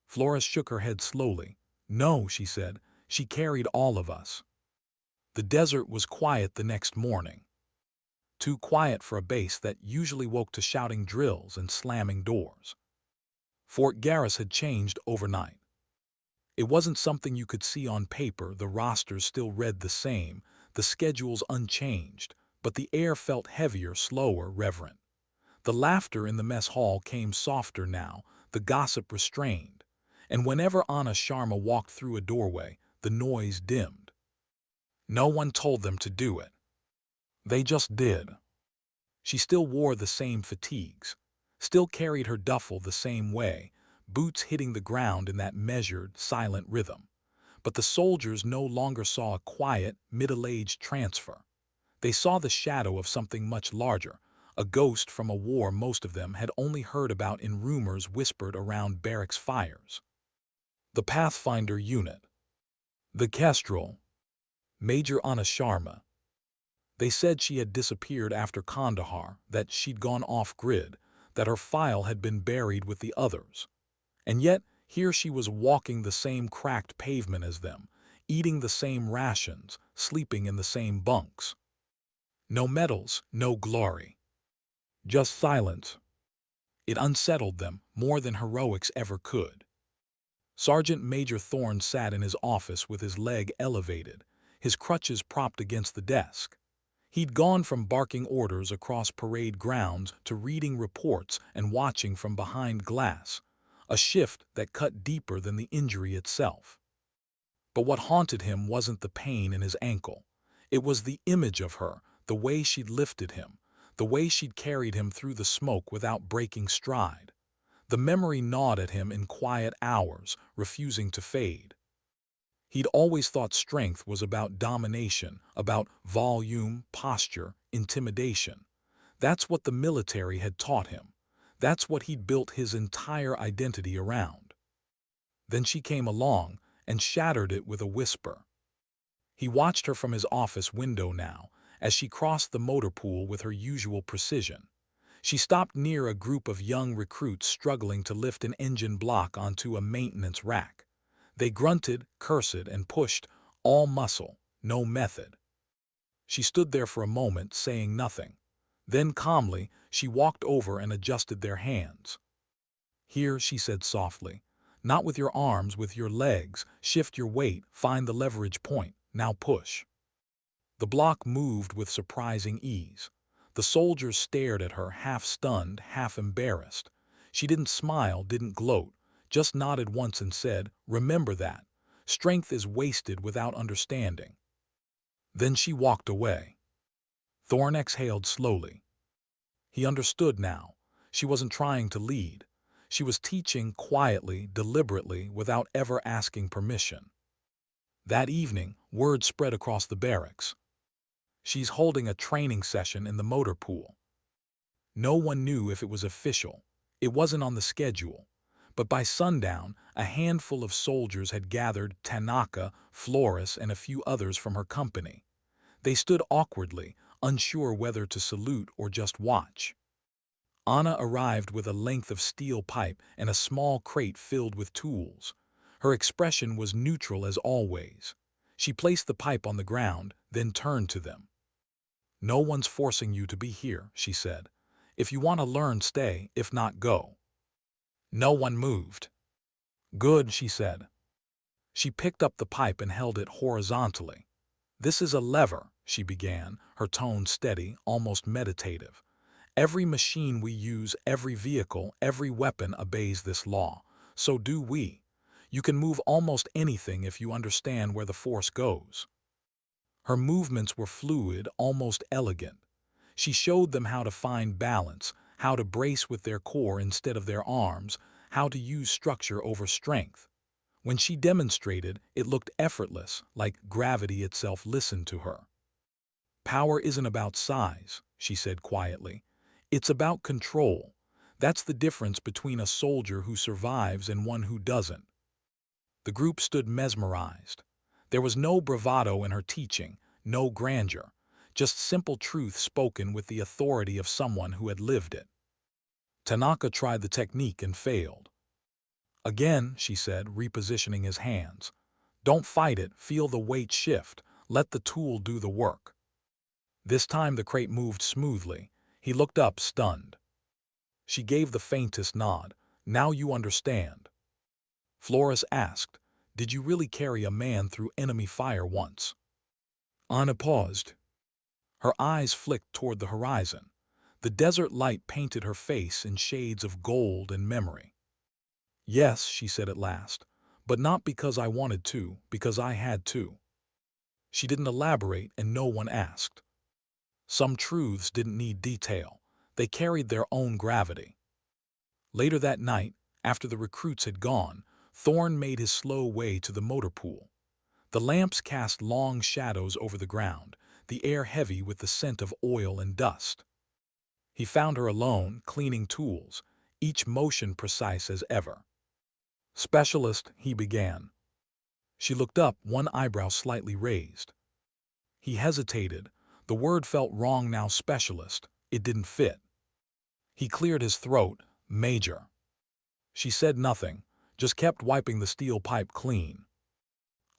Flores shook her head slowly. No, she said, she carried all of us. The desert was quiet the next morning. Too quiet for a base that usually woke to shouting drills and slamming doors. Fort Garris had changed overnight. It wasn't something you could see on paper, the rosters still read the same, the schedules unchanged, but the air felt heavier, slower, reverent. The laughter in the mess hall came softer now, the gossip restrained. And whenever Anna Sharma walked through a doorway, the noise dimmed. No one told them to do it. They just did. She still wore the same fatigues, still carried her duffel the same way, boots hitting the ground in that measured, silent rhythm. But the soldiers no longer saw a quiet, middle-aged transfer. They saw the shadow of something much larger, a ghost from a war most of them had only heard about in rumors whispered around barracks fires. The Pathfinder unit. The Kestrel. Major Anna Sharma. They said she had disappeared after Kandahar, that she'd gone off-grid, that her file had been buried with the others. And yet, here she was walking the same cracked pavement as them, eating the same rations, sleeping in the same bunks. No medals, no glory. Just silence. It unsettled them more than heroics ever could. Sergeant Major Thorne sat in his office with his leg elevated, his crutches propped against the desk. He'd gone from barking orders across parade grounds to reading reports and watching from behind glass, a shift that cut deeper than the injury itself. But what haunted him wasn't the pain in his ankle. It was the image of her, the way she'd lifted him, the way she'd carried him through the smoke without breaking stride. The memory gnawed at him in quiet hours, refusing to fade. He'd always thought strength was about domination, about volume, posture, intimidation. That's what the military had taught him. That's what he'd built his entire identity around. Then she came along and shattered it with a whisper. He watched her from his office window now, as she crossed the motor pool with her usual precision. She stopped near a group of young recruits struggling to lift an engine block onto a maintenance rack. They grunted, cursed, and pushed, all muscle, no method. She stood there for a moment, saying nothing. Then calmly, she walked over and adjusted their hands. Here, she said softly, not with your arms, with your legs, shift your weight, find the leverage point, now push. The block moved with surprising ease. The soldiers stared at her, half stunned, half embarrassed. She didn't smile, didn't gloat. just nodded once and said, "Remember that. Strength is wasted without understanding." Then she walked away. Thorn exhaled slowly. He understood now. She wasn't trying to lead. She was teaching quietly, deliberately, without ever asking permission. That evening, word spread across the barracks. "She's holding a training session in the motor pool." No one knew if it was official. It wasn't on the schedule. But by sundown, a handful of soldiers had gathered Tanaka, Flores, and a few others from her company. They stood awkwardly, unsure whether to salute or just watch. Anna arrived with a length of steel pipe and a small crate filled with tools. Her expression was neutral as always. She placed the pipe on the ground, then turned to them. "No one's forcing you to be here," she said. "If you want to learn, stay. If not, go." No one moved. "Good," she said. She picked up the pipe and held it horizontally. "This is a lever," she began, her tone steady, almost meditative. "Every machine we use, every vehicle, every weapon obeys this law. So do we. You can move almost anything if you understand where the force goes." Her movements were fluid, almost elegant. She showed them how to find balance, how to brace with their core instead of their arms, how to use structure over strength. When she demonstrated, it looked effortless, like gravity itself listened to her. "Power isn't about size," she said quietly. "It's about control. That's the difference between a soldier who survives and one who doesn't." The group stood mesmerized. There was no bravado in her teaching, no grandeur, just simple truth spoken with the authority of someone who had lived it. Tanaka tried the technique and failed. "Again," she said, repositioning his hands. "Don't fight it, feel the weight shift, let the tool do the work." This time the crate moved smoothly. He looked up, stunned. She gave the faintest nod. "Now you understand." Flores asked, "Did you really carry a man through enemy fire once?" Anna paused. Her eyes flicked toward the horizon. The desert light painted her face in shades of gold and memory. "Yes," she said at last, "but not because I wanted to, because I had to." She didn't elaborate and no one asked. Some truths didn't need detail. They carried their own gravity. Later that night, after the recruits had gone, Thorn made his slow way to the motor pool. The lamps cast long shadows over the ground, the air heavy with the scent of oil and dust. He found her alone, cleaning tools, each motion precise as ever. "Specialist," he began. She looked up, one eyebrow slightly raised. He hesitated. The word felt wrong now. Specialist. It didn't fit. He cleared his throat. "Major." She said nothing, just kept wiping the steel pipe clean.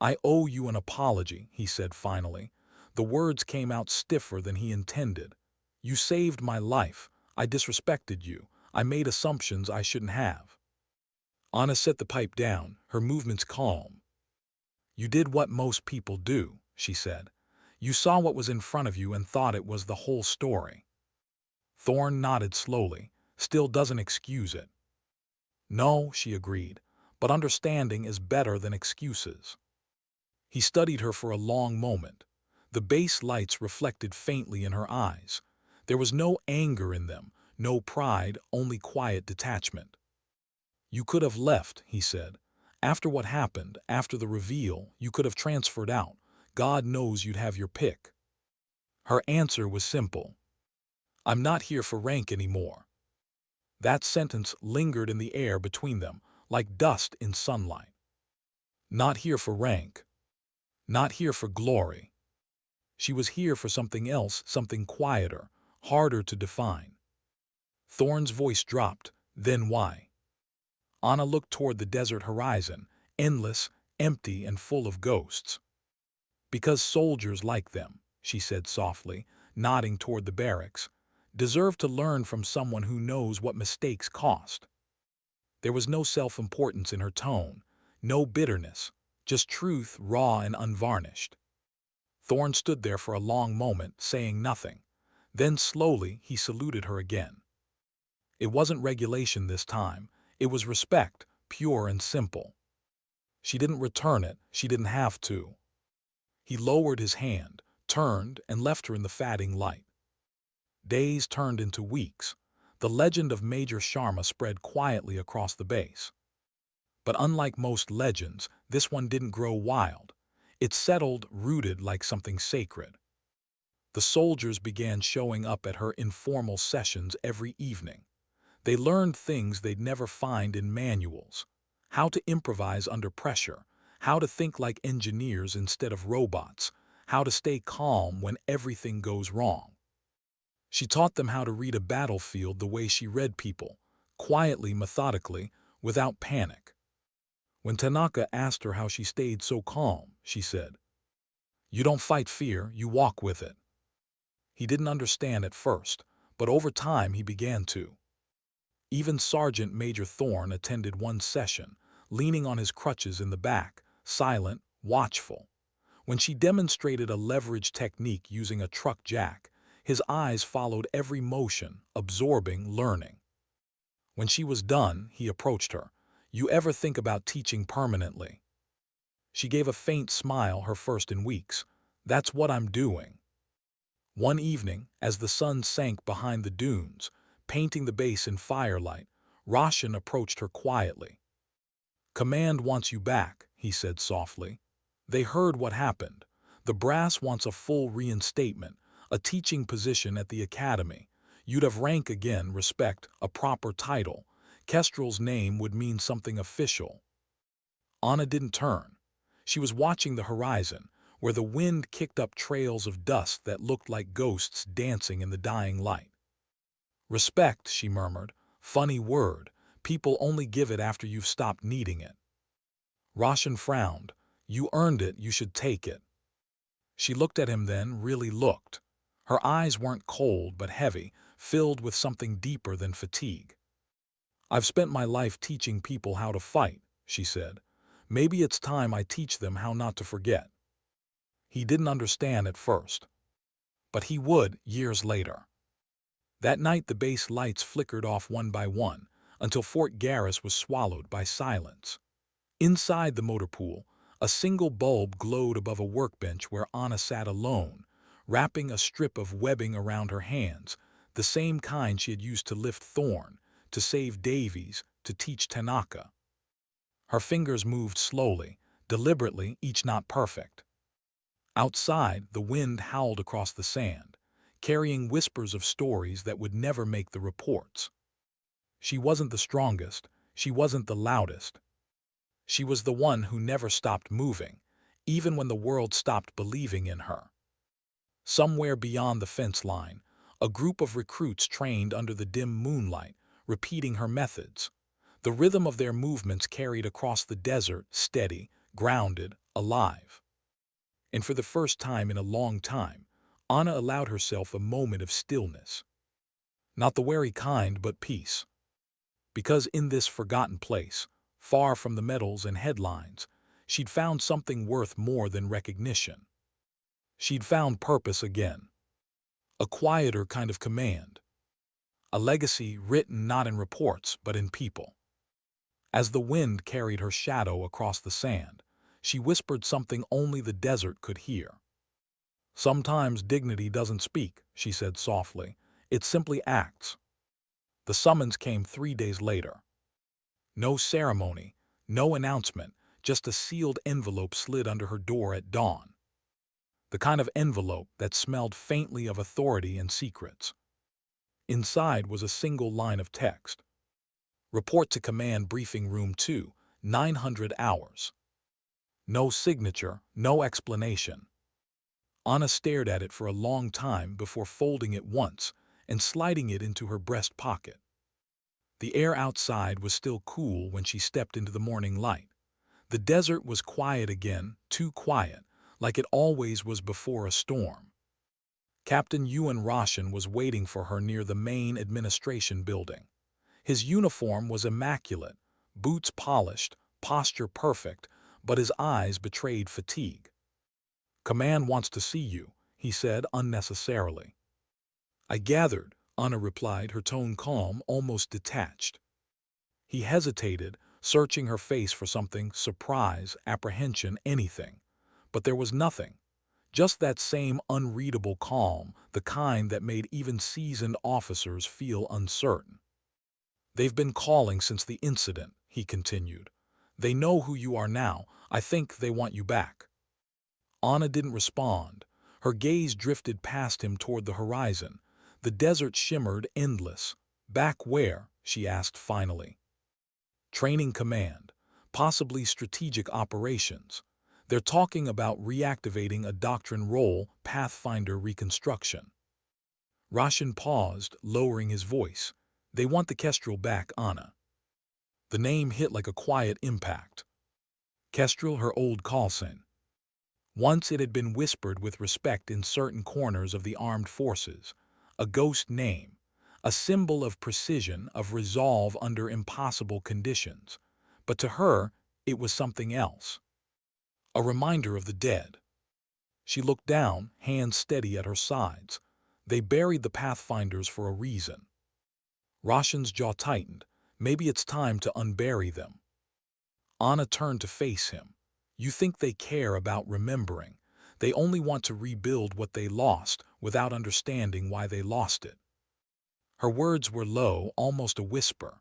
"I owe you an apology," he said finally. The words came out stiffer than he intended. "You saved my life. I disrespected you. I made assumptions I shouldn't have." Anna set the pipe down, her movements calm. "You did what most people do," she said. "You saw what was in front of you and thought it was the whole story." Thorn nodded slowly. "Still doesn't excuse it." "No," she agreed, "but understanding is better than excuses." He studied her for a long moment. The base lights reflected faintly in her eyes. There was no anger in them, no pride, only quiet detachment. "You could have left," he said. "After what happened, after the reveal, you could have transferred out. God knows you'd have your pick." Her answer was simple. "I'm not here for rank anymore." That sentence lingered in the air between them, like dust in sunlight. Not here for rank. Not here for glory. She was here for something else, something quieter, harder to define. Thorn's voice dropped. "Then why?" Anna looked toward the desert horizon, endless, empty, and full of ghosts. "Because soldiers like them," she said softly, nodding toward the barracks, "deserve to learn from someone who knows what mistakes cost." There was no self-importance in her tone, no bitterness, just truth, raw and unvarnished. Thorn stood there for a long moment, saying nothing. Then slowly he saluted her again. It wasn't regulation this time. It was respect, pure and simple. She didn't return it, she didn't have to. He lowered his hand, turned, and left her in the fading light. Days turned into weeks. The legend of Major Sharma spread quietly across the base. But unlike most legends, this one didn't grow wild. It settled, rooted like something sacred. The soldiers began showing up at her informal sessions every evening. They learned things they'd never find in manuals: how to improvise under pressure, how to think like engineers instead of robots, how to stay calm when everything goes wrong. She taught them how to read a battlefield the way she read people, quietly, methodically, without panic. When Tanaka asked her how she stayed so calm, she said, "You don't fight fear, you walk with it." He didn't understand at first, but over time he began to. Even Sergeant Major Thorne attended one session, leaning on his crutches in the back, silent, watchful. When she demonstrated a leverage technique using a truck jack, his eyes followed every motion, absorbing, learning. When she was done, he approached her. "You ever think about teaching permanently?" She gave a faint smile, her first in weeks. "That's what I'm doing." One evening, as the sun sank behind the dunes, painting the base in firelight, Roshan approached her quietly. "Command wants you back," he said softly. "They heard what happened. The brass wants a full reinstatement, a teaching position at the academy. You'd have rank again, respect, a proper title. Kestrel's name would mean something official." Anna didn't turn. She was watching the horizon, where the wind kicked up trails of dust that looked like ghosts dancing in the dying light. "Respect," she murmured. "Funny word. People only give it after you've stopped needing it." Roshan frowned. "You earned it, you should take it." She looked at him then, really looked. Her eyes weren't cold but heavy, filled with something deeper than fatigue. "I've spent my life teaching people how to fight," she said. "Maybe it's time I teach them how not to forget." He didn't understand at first, but he would years later. That night the base lights flickered off one by one, until Fort Garrus was swallowed by silence. Inside the motor pool, a single bulb glowed above a workbench where Anna sat alone, wrapping a strip of webbing around her hands, the same kind she had used to lift Thorne, to save Davies, to teach Tanaka. Her fingers moved slowly, deliberately, each knot perfect. Outside, the wind howled across the sand, carrying whispers of stories that would never make the reports. She wasn't the strongest, she wasn't the loudest. She was the one who never stopped moving, even when the world stopped believing in her. Somewhere beyond the fence line, a group of recruits trained under the dim moonlight, repeating her methods. The rhythm of their movements carried across the desert, steady, grounded, alive. And for the first time in a long time, Anna allowed herself a moment of stillness. Not the wary kind, but peace. Because in this forgotten place, far from the medals and headlines, she'd found something worth more than recognition. She'd found purpose again. A quieter kind of command. A legacy written not in reports, but in people. As the wind carried her shadow across the sand, she whispered something only the desert could hear. "Sometimes dignity doesn't speak," she said softly. "It simply acts." The summons came 3 days later. No ceremony, no announcement, just a sealed envelope slid under her door at dawn. The kind of envelope that smelled faintly of authority and secrets. Inside was a single line of text. "Report to Command Briefing Room 2, 900 hours." No signature, no explanation. Anna stared at it for a long time before folding it once and sliding it into her breast pocket. The air outside was still cool when she stepped into the morning light. The desert was quiet again, too quiet, like it always was before a storm. Captain Ewan Roshan was waiting for her near the main administration building. His uniform was immaculate, boots polished, posture perfect, but his eyes betrayed fatigue. "Command wants to see you," he said unnecessarily. "I gathered," Anna replied, her tone calm, almost detached. He hesitated, searching her face for something, surprise, apprehension, anything. But there was nothing. Just that same unreadable calm, the kind that made even seasoned officers feel uncertain. "They've been calling since the incident," he continued. "They know who you are now. I think they want you back." Anna didn't respond. Her gaze drifted past him toward the horizon. The desert shimmered endless. "Back where?" she asked finally. "Training command. Possibly strategic operations. They're talking about reactivating a doctrine role, Pathfinder reconstruction." Roshan paused, lowering his voice. "They want the Kestrel back, Anna." The name hit like a quiet impact. Kestrel, her old call sign. Once it had been whispered with respect in certain corners of the armed forces. A ghost name. A symbol of precision, of resolve under impossible conditions. But to her, it was something else. A reminder of the dead. She looked down, hands steady at her sides. They buried the Pathfinders for a reason. Roshan's jaw tightened. Maybe it's time to unbury them. Anna turned to face him. "You think they care about remembering. They only want to rebuild what they lost without understanding why they lost it." Her words were low, almost a whisper.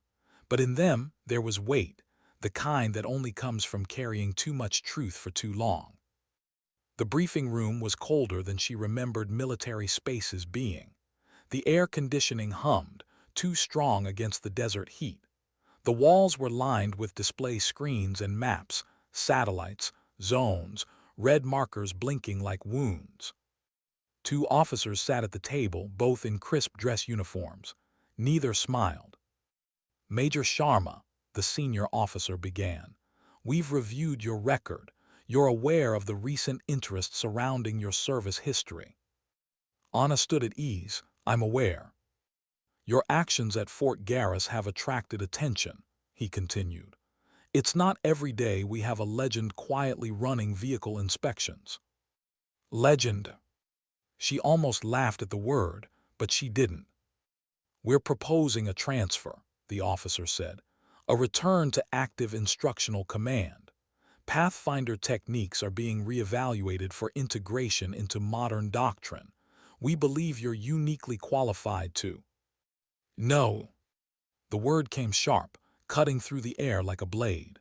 But in them, there was weight, the kind that only comes from carrying too much truth for too long. The briefing room was colder than she remembered military spaces being. The air conditioning hummed, too strong against the desert heat. The walls were lined with display screens and maps, satellites, zones, red markers blinking like wounds. Two officers sat at the table, both in crisp dress uniforms. Neither smiled. "Major Sharma," the senior officer began, "we've reviewed your record. You're aware of the recent interest surrounding your service history." Anna stood at ease. "I'm aware." "Your actions at Fort Garrus have attracted attention," he continued. "It's not every day we have a legend quietly running vehicle inspections." Legend. She almost laughed at the word, but she didn't. "We're proposing a transfer," the officer said. "A return to active instructional command. Pathfinder techniques are being reevaluated for integration into modern doctrine. We believe you're uniquely qualified to." "No." The word came sharp, cutting through the air like a blade.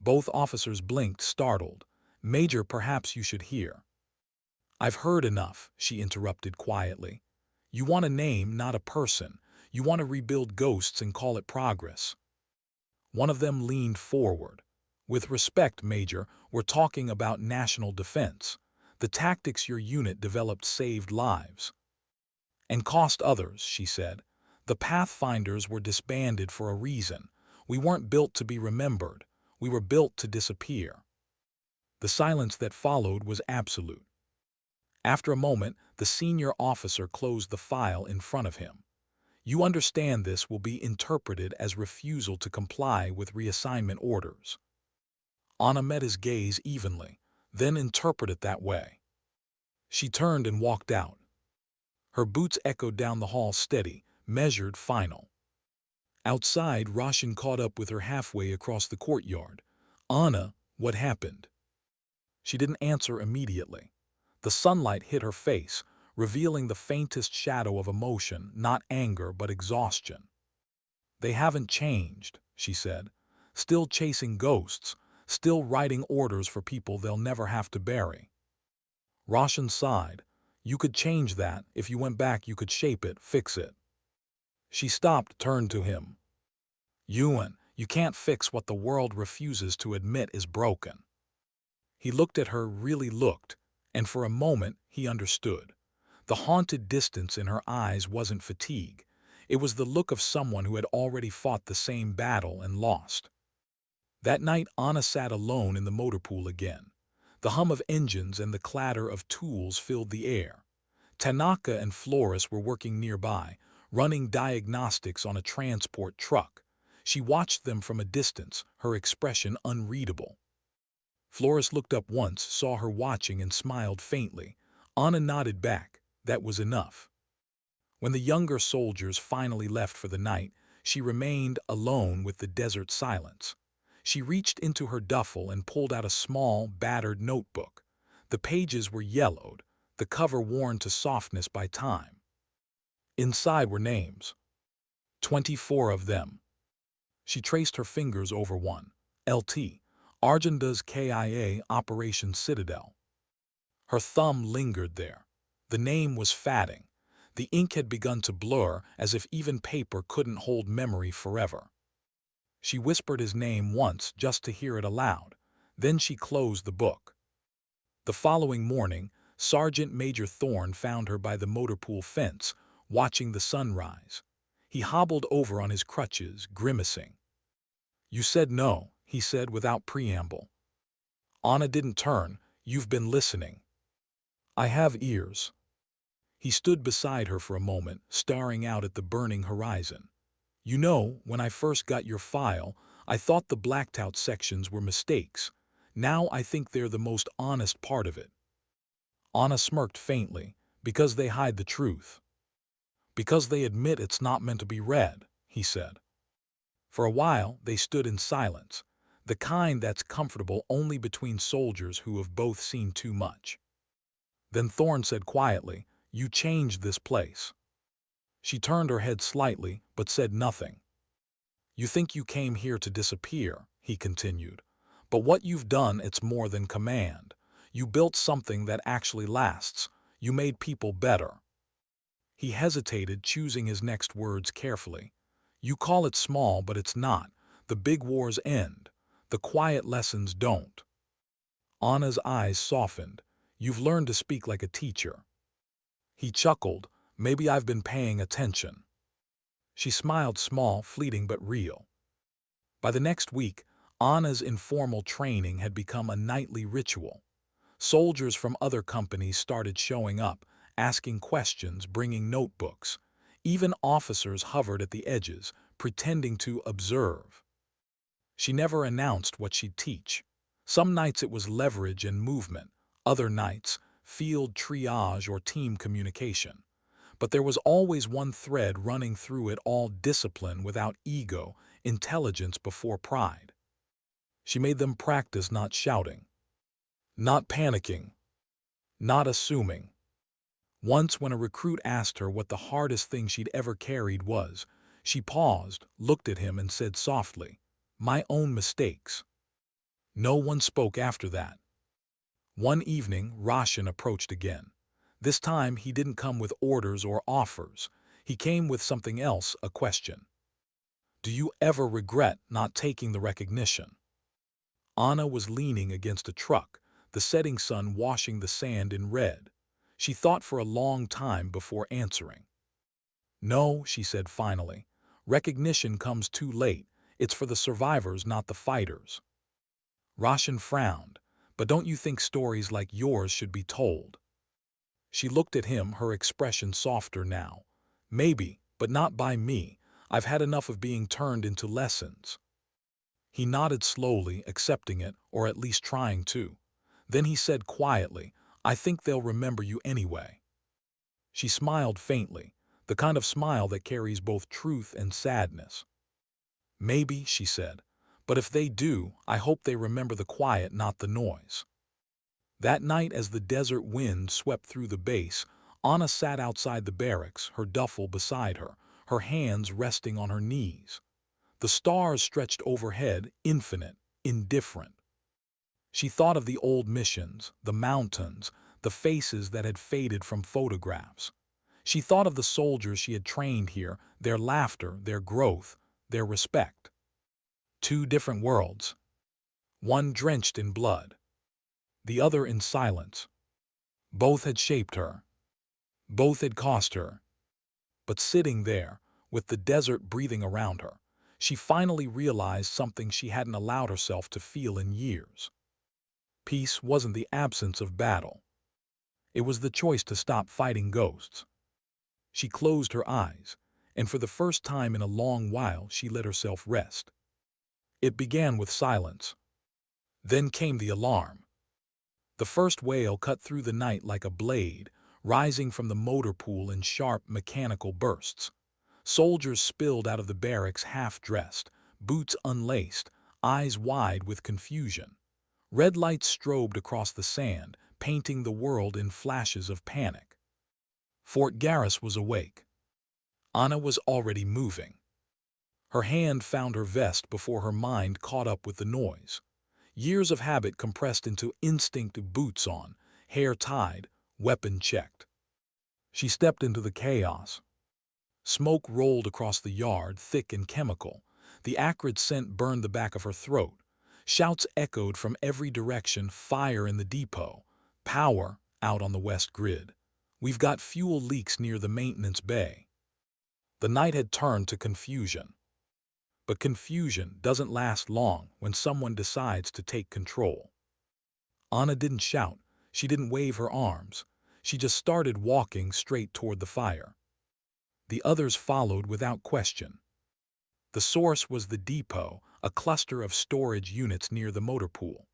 Both officers blinked, startled. "Major, perhaps you should hear." "I've heard enough," she interrupted quietly. "You want a name, not a person. You want to rebuild ghosts and call it progress." One of them leaned forward. "With respect, Major, we're talking about national defense. The tactics your unit developed saved lives." "And cost others," she said. "The Pathfinders were disbanded for a reason. We weren't built to be remembered. We were built to disappear." The silence that followed was absolute. After a moment, the senior officer closed the file in front of him. "You understand this will be interpreted as refusal to comply with reassignment orders." Anna met his gaze evenly. "Then interpret it that way." She turned and walked out. Her boots echoed down the hall steady, measured, final. Outside, Roshan caught up with her halfway across the courtyard. "Anna, what happened?" She didn't answer immediately. The sunlight hit her face, revealing the faintest shadow of emotion, not anger but exhaustion. "They haven't changed," she said. "Still chasing ghosts, still writing orders for people they'll never have to bury." Roshan sighed. "You could change that. If you went back, you could shape it, fix it." She stopped, turned to him. "Ewan, you can't fix what the world refuses to admit is broken." He looked at her, really looked, and for a moment he understood. The haunted distance in her eyes wasn't fatigue. It was the look of someone who had already fought the same battle and lost. That night Anna sat alone in the motor pool again. The hum of engines and the clatter of tools filled the air. Tanaka and Flores were working nearby, running diagnostics on a transport truck. She watched them from a distance, her expression unreadable. Flores looked up once, saw her watching, and smiled faintly. Anna nodded back. That was enough. When the younger soldiers finally left for the night, she remained alone with the desert silence. She reached into her duffel and pulled out a small, battered notebook. The pages were yellowed, the cover worn to softness by time. Inside were names. 24 of them. She traced her fingers over one. LT. Argenda's KIA Operation Citadel. Her thumb lingered there. The name was fading. The ink had begun to blur, as if even paper couldn't hold memory forever. She whispered his name once just to hear it aloud. Then she closed the book. The following morning, Sergeant Major Thorne found her by the motor pool fence, watching the sunrise. He hobbled over on his crutches, grimacing. "You said no," he said without preamble. "Anna didn't turn. You've been listening." "I have ears." He stood beside her for a moment, staring out at the burning horizon. "You know, when I first got your file, I thought the blacked out sections were mistakes. Now I think they're the most honest part of it." Anna smirked faintly. "Because they hide the truth." "Because they admit it's not meant to be read," he said. For a while, they stood in silence, the kind that's comfortable only between soldiers who have both seen too much. Then Thorne said quietly, "You changed this place." She turned her head slightly, but said nothing. "You think you came here to disappear," he continued. "But what you've done, it's more than command. You built something that actually lasts. You made people better." He hesitated, choosing his next words carefully. "You call it small, but it's not. The big wars end. The quiet lessons don't." Anna's eyes softened. "You've learned to speak like a teacher." He chuckled. "Maybe I've been paying attention." She smiled, small, fleeting, but real. By the next week, Anna's informal training had become a nightly ritual. Soldiers from other companies started showing up, asking questions, bringing notebooks. Even officers hovered at the edges, pretending to observe. She never announced what she'd teach. Some nights it was leverage and movement, other nights, field triage or team communication. But there was always one thread running through it all: discipline without ego, intelligence before pride. She made them practice not shouting, not panicking, not assuming. Once, when a recruit asked her what the hardest thing she'd ever carried was, she paused, looked at him, and said softly, "My own mistakes." No one spoke after that. One evening, Roshan approached again. This time, he didn't come with orders or offers. He came with something else, a question. "Do you ever regret not taking the recognition?" Anna was leaning against a truck, the setting sun washing the sand in red. She thought for a long time before answering. "No," she said finally. "Recognition comes too late. It's for the survivors, not the fighters." Roshan frowned. "But don't you think stories like yours should be told?" She looked at him, her expression softer now. "Maybe, but not by me. I've had enough of being turned into lessons." He nodded slowly, accepting it, or at least trying to. Then he said quietly, "I think they'll remember you anyway." She smiled faintly, the kind of smile that carries both truth and sadness. "Maybe," she said, "but if they do, I hope they remember the quiet, not the noise." That night, as the desert wind swept through the base, Anna sat outside the barracks, her duffel beside her, her hands resting on her knees. The stars stretched overhead, infinite, indifferent. She thought of the old missions, the mountains, the faces that had faded from photographs. She thought of the soldiers she had trained here, their laughter, their growth, their respect. Two different worlds. One drenched in blood, the other in silence. Both had shaped her. Both had cost her. But sitting there, with the desert breathing around her, she finally realized something she hadn't allowed herself to feel in years. Peace wasn't the absence of battle. It was the choice to stop fighting ghosts. She closed her eyes, and for the first time in a long while she let herself rest. It began with silence. Then came the alarm. The first wail cut through the night like a blade, rising from the motor pool in sharp mechanical bursts. Soldiers spilled out of the barracks half-dressed, boots unlaced, eyes wide with confusion. Red lights strobed across the sand, painting the world in flashes of panic. Fort Garris was awake. Anna was already moving. Her hand found her vest before her mind caught up with the noise. Years of habit compressed into instinct, boots on, hair tied, weapon checked. She stepped into the chaos. Smoke rolled across the yard, thick and chemical. The acrid scent burned the back of her throat. Shouts echoed from every direction, fire in the depot, power out on the west grid. We've got fuel leaks near the maintenance bay. The night had turned to confusion. But confusion doesn't last long when someone decides to take control. Anna didn't shout. She didn't wave her arms. She just started walking straight toward the fire. The others followed without question. The source was the depot, a cluster of storage units near the motor pool.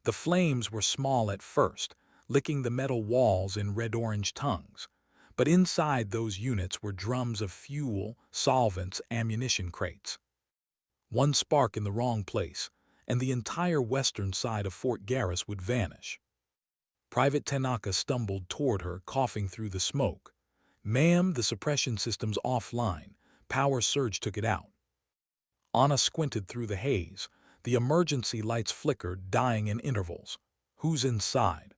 The flames were small at first, licking the metal walls in red-orange tongues. But inside those units were drums of fuel, solvents, ammunition crates. One spark in the wrong place, and the entire western side of Fort Garris would vanish. Private Tanaka stumbled toward her, coughing through the smoke. "Ma'am, the suppression system's offline. Power surge took it out." Anna squinted through the haze. The emergency lights flickered, dying in intervals. "Who's inside?"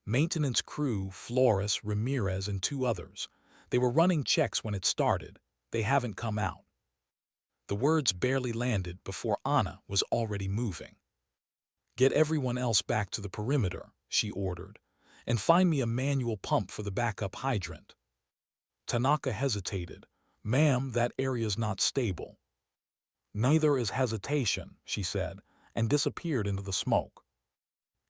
"Maintenance crew, Flores, Ramirez, and 2 others. They were running checks when it started. They haven't come out." The words barely landed before Anna was already moving. "Get everyone else back to the perimeter," she ordered, "and find me a manual pump for the backup hydrant." Tanaka hesitated. "Ma'am, that area's not stable." "Neither is hesitation," she said, and disappeared into the smoke.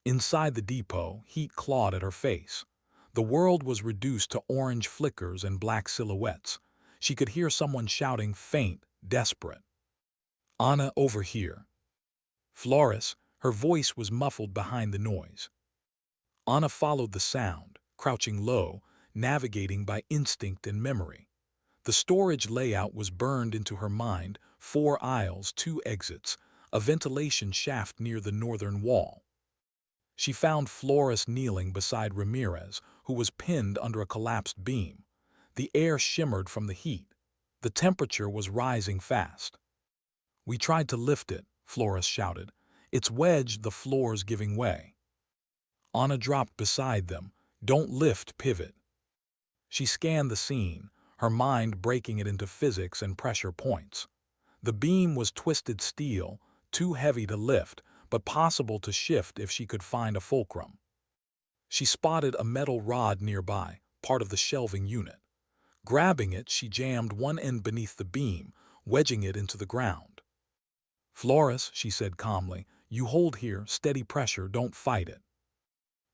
Inside the depot, heat clawed at her face. The world was reduced to orange flickers and black silhouettes. She could hear someone shouting, faint, desperate. "Anna, over here." "Flores," her voice was muffled behind the noise. Anna followed the sound, crouching low, navigating by instinct and memory. The storage layout was burned into her mind: 4 aisles, 2 exits, a ventilation shaft near the northern wall. She found Flores kneeling beside Ramirez, who was pinned under a collapsed beam. The air shimmered from the heat. The temperature was rising fast. "We tried to lift it," Flores shouted. "It's wedged, the floor's giving way." Anna dropped beside them. "Don't lift, pivot." She scanned the scene, her mind breaking it into physics and pressure points. The beam was twisted steel, too heavy to lift, but possible to shift if she could find a fulcrum. She spotted a metal rod nearby, part of the shelving unit. Grabbing it, she jammed one end beneath the beam, wedging it into the ground. "Flores," she said calmly, "you hold here, steady pressure, don't fight it."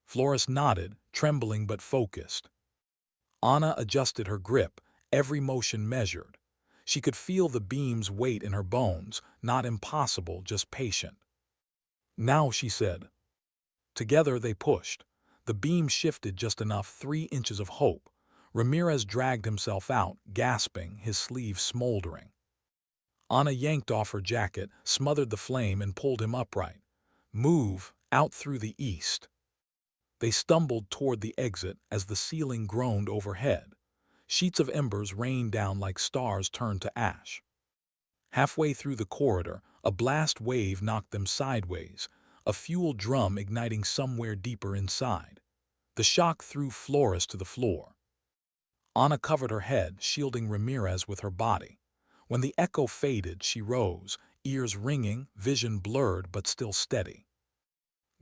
Flores nodded, trembling but focused. Anna adjusted her grip, every motion measured. She could feel the beam's weight in her bones, not impossible, just patient. "Now," she said. Together they pushed. The beam shifted just enough, 3 inches of hope. Ramirez dragged himself out, gasping, his sleeves smoldering. Anna yanked off her jacket, smothered the flame, and pulled him upright. "Move, out through the east." They stumbled toward the exit as the ceiling groaned overhead. Sheets of embers rained down like stars turned to ash. Halfway through the corridor, a blast wave knocked them sideways, a fuel drum igniting somewhere deeper inside. The shock threw Flores to the floor. Anna covered her head, shielding Ramirez with her body. When the echo faded, she rose, ears ringing, vision blurred but still steady.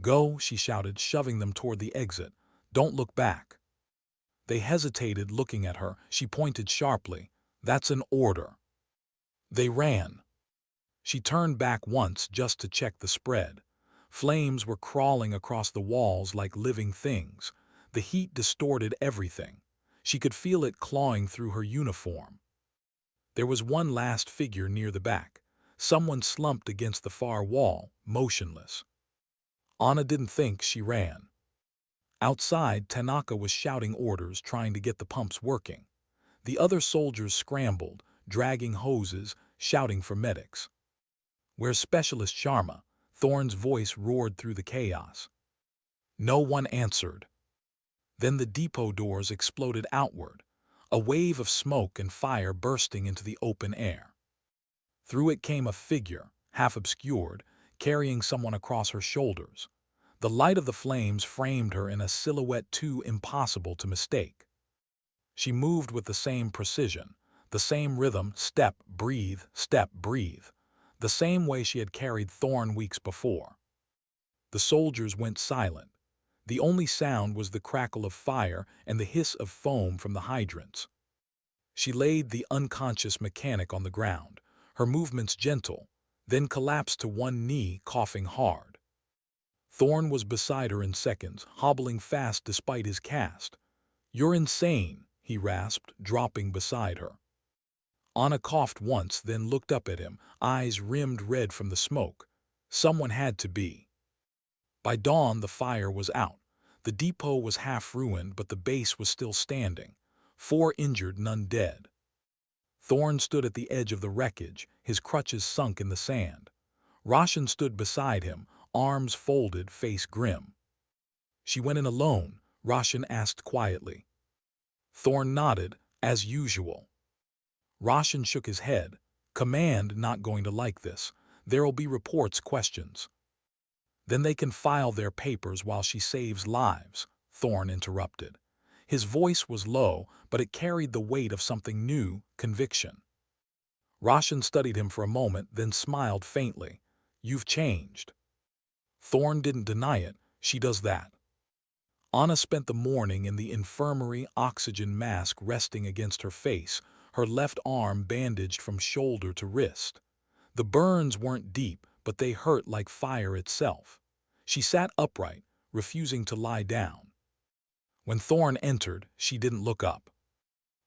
"Go," she shouted, shoving them toward the exit. "Don't look back." They hesitated, looking at her. She pointed sharply. "That's an order." They ran. She turned back once just to check the spread. Flames were crawling across the walls like living things. The heat distorted everything. She could feel it clawing through her uniform. There was one last figure near the back. Someone slumped against the far wall, motionless. Anna didn't think, she ran. Outside, Tanaka was shouting orders, trying to get the pumps working. The other soldiers scrambled, dragging hoses, shouting for medics. "Where's Specialist Sharma?" Thorn's voice roared through the chaos. No one answered. Then the depot doors exploded outward, a wave of smoke and fire bursting into the open air. Through it came a figure, half obscured, carrying someone across her shoulders. The light of the flames framed her in a silhouette too impossible to mistake. She moved with the same precision, the same rhythm, step, breathe, the same way she had carried Thorn weeks before. The soldiers went silent. The only sound was the crackle of fire and the hiss of foam from the hydrants. She laid the unconscious mechanic on the ground, her movements gentle, then collapsed to one knee, coughing hard. Thorn was beside her in seconds, hobbling fast despite his cast. "You're insane," he rasped, dropping beside her. Anna coughed once, then looked up at him, eyes rimmed red from the smoke. Someone had to be. By dawn, the fire was out. The depot was half ruined, but the base was still standing. 4 injured, none dead. Thorn stood at the edge of the wreckage, his crutches sunk in the sand. Roshan stood beside him, arms folded, face grim. "She went in alone?" Roshan asked quietly. Thorn nodded, as usual. Roshan shook his head. "Command not going to like this. There'll be reports, questions." "Then they can file their papers while she saves lives," Thorn interrupted. His voice was low, but it carried the weight of something new, conviction. Roshan studied him for a moment, then smiled faintly. "You've changed." Thorn didn't deny it. "She does that." Anna spent the morning in the infirmary, oxygen mask resting against her face, her left arm bandaged from shoulder to wrist. The burns weren't deep, but they hurt like fire itself. She sat upright, refusing to lie down. When Thorn entered, she didn't look up.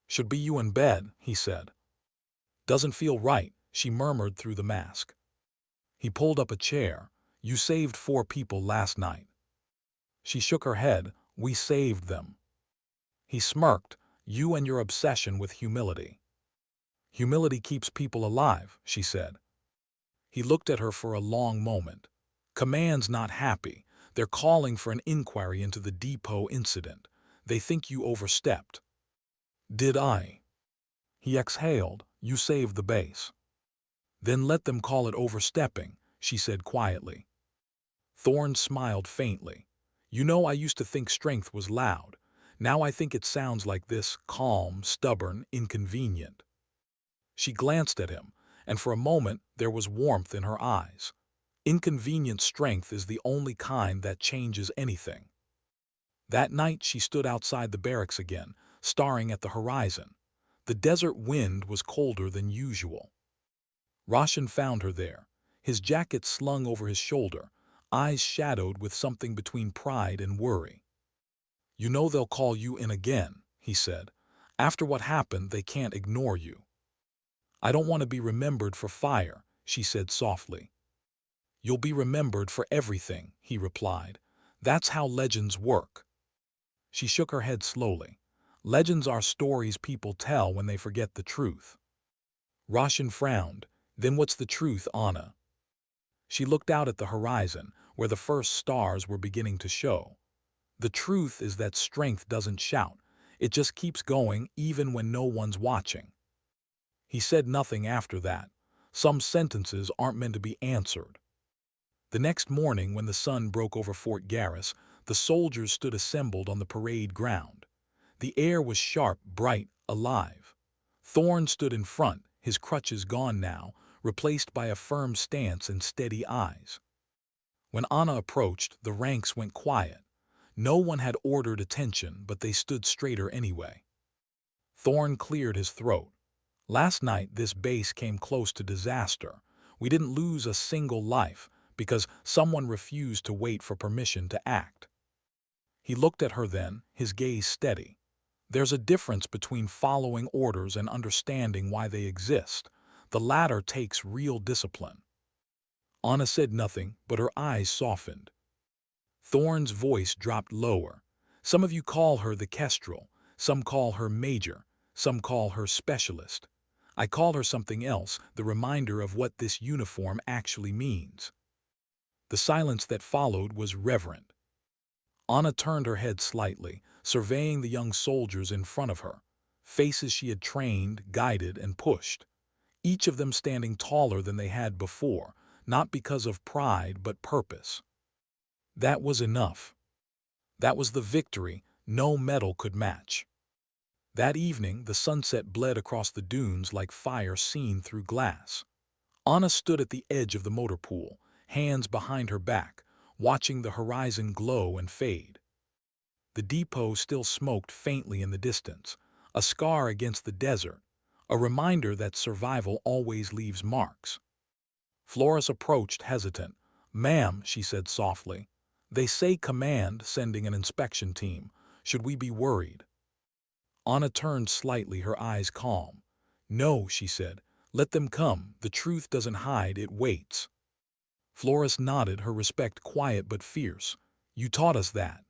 "Should be you in bed," he said. "Doesn't feel right," she murmured through the mask. He pulled up a chair. "You saved 4 people last night." She shook her head. "We saved them." He smirked. "You and your obsession with humility." "Humility keeps people alive," she said. He looked at her for a long moment. "Command's not happy. They're calling for an inquiry into the depot incident. They think you overstepped." "Did I?" He exhaled. "You saved the base." "Then let them call it overstepping," she said quietly. Thorn smiled faintly. "You know, I used to think strength was loud. Now I think it sounds like this, calm, stubborn, inconvenient." She glanced at him, and for a moment there was warmth in her eyes. Inconvenient strength is the only kind that changes anything. That night she stood outside the barracks again, staring at the horizon. The desert wind was colder than usual. Roshan found her there, his jacket slung over his shoulder, eyes shadowed with something between pride and worry. "You know they'll call you in again," he said. "After what happened, they can't ignore you." "I don't want to be remembered for fire," she said softly. "You'll be remembered for everything," he replied. "That's how legends work." She shook her head slowly. "Legends are stories people tell when they forget the truth." Roshan frowned. "Then what's the truth, Anna?" She looked out at the horizon, where the first stars were beginning to show. "The truth is that strength doesn't shout. It just keeps going even when no one's watching." He said nothing after that. Some sentences aren't meant to be answered. The next morning, when the sun broke over Fort Garris, the soldiers stood assembled on the parade ground. The air was sharp, bright, alive. Thorn stood in front, his crutches gone now, replaced by a firm stance and steady eyes. When Anna approached, the ranks went quiet. No one had ordered attention, but they stood straighter anyway. Thorn cleared his throat. "Last night this base came close to disaster. We didn't lose a single life, because someone refused to wait for permission to act." He looked at her then, his gaze steady. "There's a difference between following orders and understanding why they exist. The latter takes real discipline." Anna said nothing, but her eyes softened. Thorn's voice dropped lower. "Some of you call her the Kestrel, some call her Major, some call her Specialist. I call her something else, the reminder of what this uniform actually means. The silence that followed was reverent. Anna turned her head slightly, surveying the young soldiers in front of her, faces she had trained, guided, and pushed, each of them standing taller than they had before, not because of pride but purpose. That was enough. That was the victory no medal could match. That evening, the sunset bled across the dunes like fire seen through glass. Anna stood at the edge of the motor pool, hands behind her back, watching the horizon glow and fade. The depot still smoked faintly in the distance, a scar against the desert, a reminder that survival always leaves marks. Flores approached hesitant. "Ma'am," she said softly, "they say command sending an inspection team. Should we be worried?" Anna turned slightly, her eyes calm. "No," she said, "let them come. The truth doesn't hide, it waits." Flores nodded, her respect quiet but fierce. "You taught us that."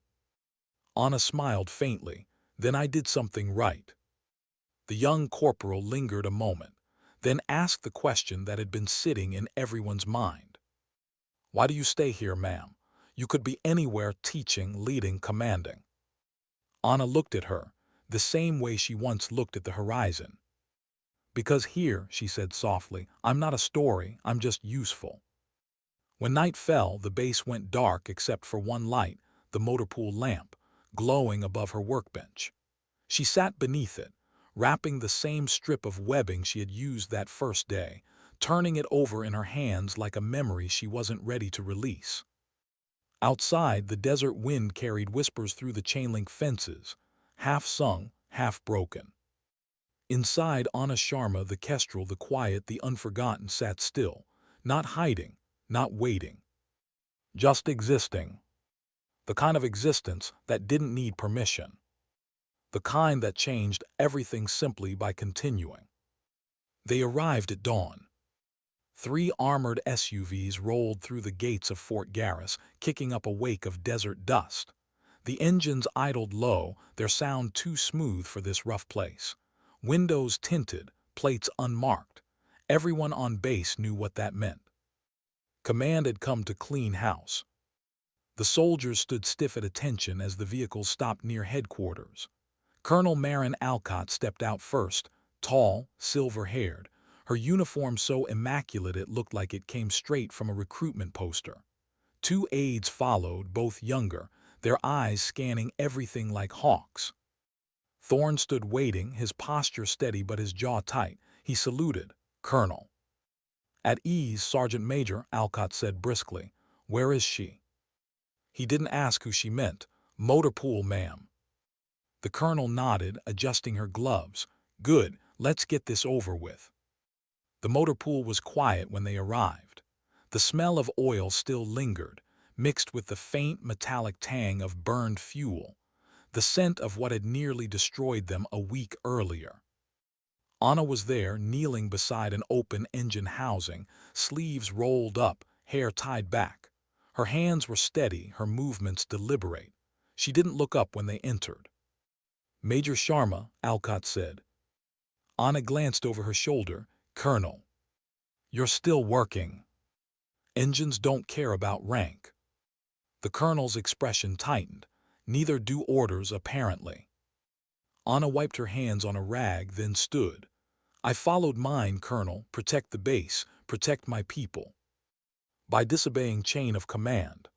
Anna smiled faintly. "Then I did something right." The young corporal lingered a moment, then asked the question that had been sitting in everyone's mind. "Why do you stay here, ma'am? You could be anywhere teaching, leading, commanding." Anna looked at her, the same way she once looked at the horizon. "Because here," she said softly, "I'm not a story, I'm just useful." When night fell, the base went dark except for one light, the motor pool lamp, glowing above her workbench. She sat beneath it, wrapping the same strip of webbing she had used that first day, turning it over in her hands like a memory she wasn't ready to release. Outside, the desert wind carried whispers through the chain-link fences, half sung, half broken. Inside, Anna Sharma, the kestrel, the quiet, the unforgotten, sat still, not hiding, not waiting, just existing. The kind of existence that didn't need permission. The kind that changed everything simply by continuing. They arrived at dawn. 3 armored SUVs rolled through the gates of Fort Garris, kicking up a wake of desert dust. The engines idled low, their sound too smooth for this rough place. Windows tinted, plates unmarked. Everyone on base knew what that meant. Command had come to clean house. The soldiers stood stiff at attention as the vehicles stopped near headquarters. Colonel Marin Alcott stepped out first, tall, silver-haired, her uniform so immaculate it looked like it came straight from a recruitment poster. 2 aides followed, both younger, their eyes scanning everything like hawks. Thorne stood waiting, his posture steady but his jaw tight. He saluted. "Colonel." "At ease, Sergeant Major," Alcott said briskly. "Where is she?" He didn't ask who she meant. "Motor pool, ma'am." The colonel nodded, adjusting her gloves. "Good, let's get this over with." The motor pool was quiet when they arrived. The smell of oil still lingered, mixed with the faint metallic tang of burned fuel, the scent of what had nearly destroyed them a week earlier. Anna was there, kneeling beside an open engine housing, sleeves rolled up, hair tied back. Her hands were steady, her movements deliberate. She didn't look up when they entered. "Major Sharma," Alcott said. Anna glanced over her shoulder. "Colonel." "You're still working." "Engines don't care about rank." The colonel's expression tightened. "Neither do orders, apparently." Anna wiped her hands on a rag, then stood. "I followed mine, Colonel. Protect the base, protect my people." By disobeying chain of command.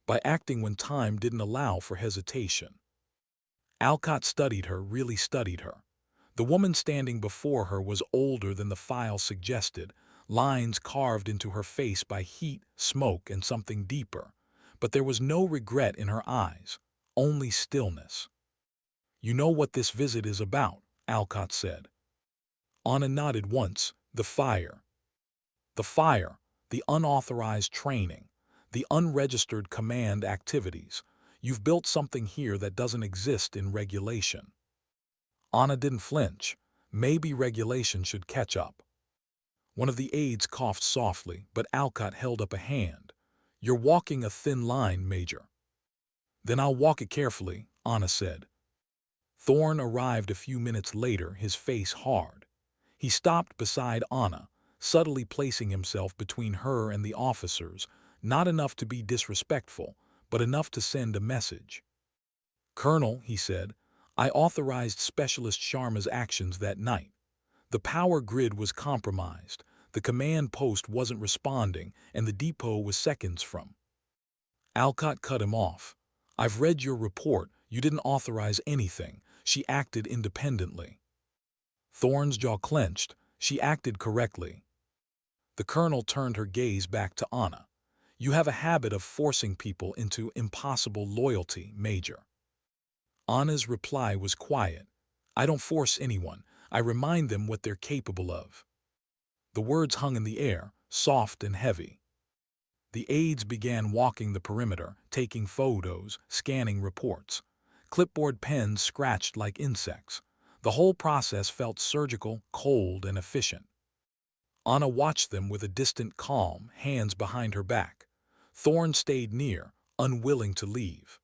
By acting when time didn't allow for hesitation. Alcott studied her, really studied her. The woman standing before her was older than the file suggested, lines carved into her face by heat, smoke, and something deeper. But there was no regret in her eyes, only stillness. "You know what this visit is about," Alcott said. Anna nodded once. "The fire." The fire, the unauthorized training, the unregistered command activities. You've built something here that doesn't exist in regulation. Anna didn't flinch. Maybe regulation should catch up. One of the aides coughed softly, but Alcott held up a hand. "You're walking a thin line, Major." "Then I'll walk it carefully," Anna said. Thorne arrived a few minutes later, his face hard. He stopped beside Anna, subtly placing himself between her and the officers, not enough to be disrespectful, but enough to send a message. "Colonel," he said, "I authorized Specialist Sharma's actions that night. The power grid was compromised, the command post wasn't responding, and the depot was seconds from." Alcott cut him off. "I've read your report. You didn't authorize anything. She acted independently." Thorne's jaw clenched. "She acted correctly." The colonel turned her gaze back to Anna. "You have a habit of forcing people into impossible loyalty, Major." Anna's reply was quiet. "I don't force anyone. I remind them what they're capable of." The words hung in the air, soft and heavy. The aides began walking the perimeter, taking photos, scanning reports. Clipboard pens scratched like insects. The whole process felt surgical, cold, and efficient. Anna watched them with a distant calm, hands behind her back. Thorne stayed near, unwilling to leave.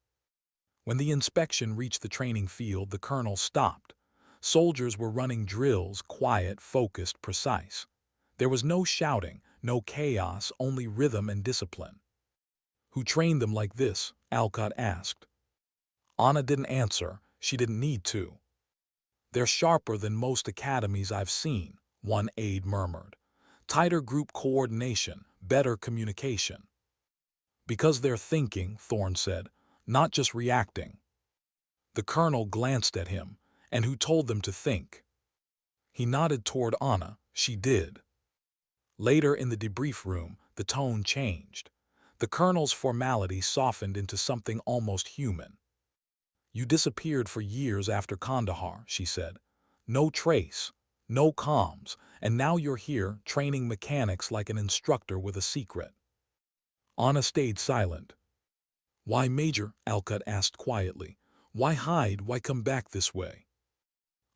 When the inspection reached the training field, the colonel stopped. Soldiers were running drills, quiet, focused, precise. There was no shouting, no chaos, only rhythm and discipline. "Who trained them like this?" Alcott asked. Anna didn't answer. She didn't need to. "They're sharper than most academies I've seen," one aide murmured. "Tighter group coordination, better communication." "Because they're thinking," Thorne said, "not just reacting." The colonel glanced at him. "And who told them to think?" He nodded toward Anna. She did. Later in the debrief room, the tone changed. The colonel's formality softened into something almost human. "You disappeared for years after Kandahar," she said. "No trace, no comms, and now you're here training mechanics like an instructor with a secret." Anna stayed silent. "Why, Major?" Alcott asked quietly. "Why hide? Why come back this way?"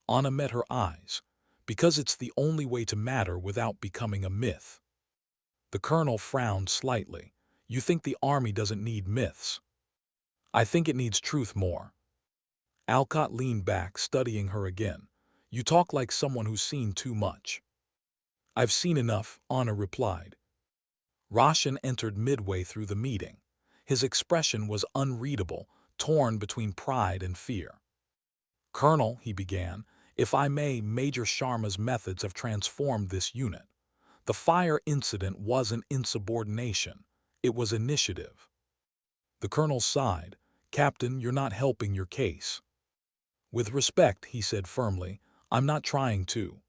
Anna met her eyes. "Because it's the only way to matter without becoming a myth." The colonel frowned slightly. "You think the army doesn't need myths?" "I think it needs truth more." Alcott leaned back, studying her again. "You talk like someone who's seen too much." "I've seen enough," Anna replied. Roshan entered midway through the meeting. His expression was unreadable, torn between pride and fear. "Colonel," he began, "if I may, Major Sharma's methods have transformed this unit. The fire incident wasn't insubordination. It was initiative." The colonel sighed. "Captain, you're not helping your case." "With respect," he said firmly, "I'm not trying to."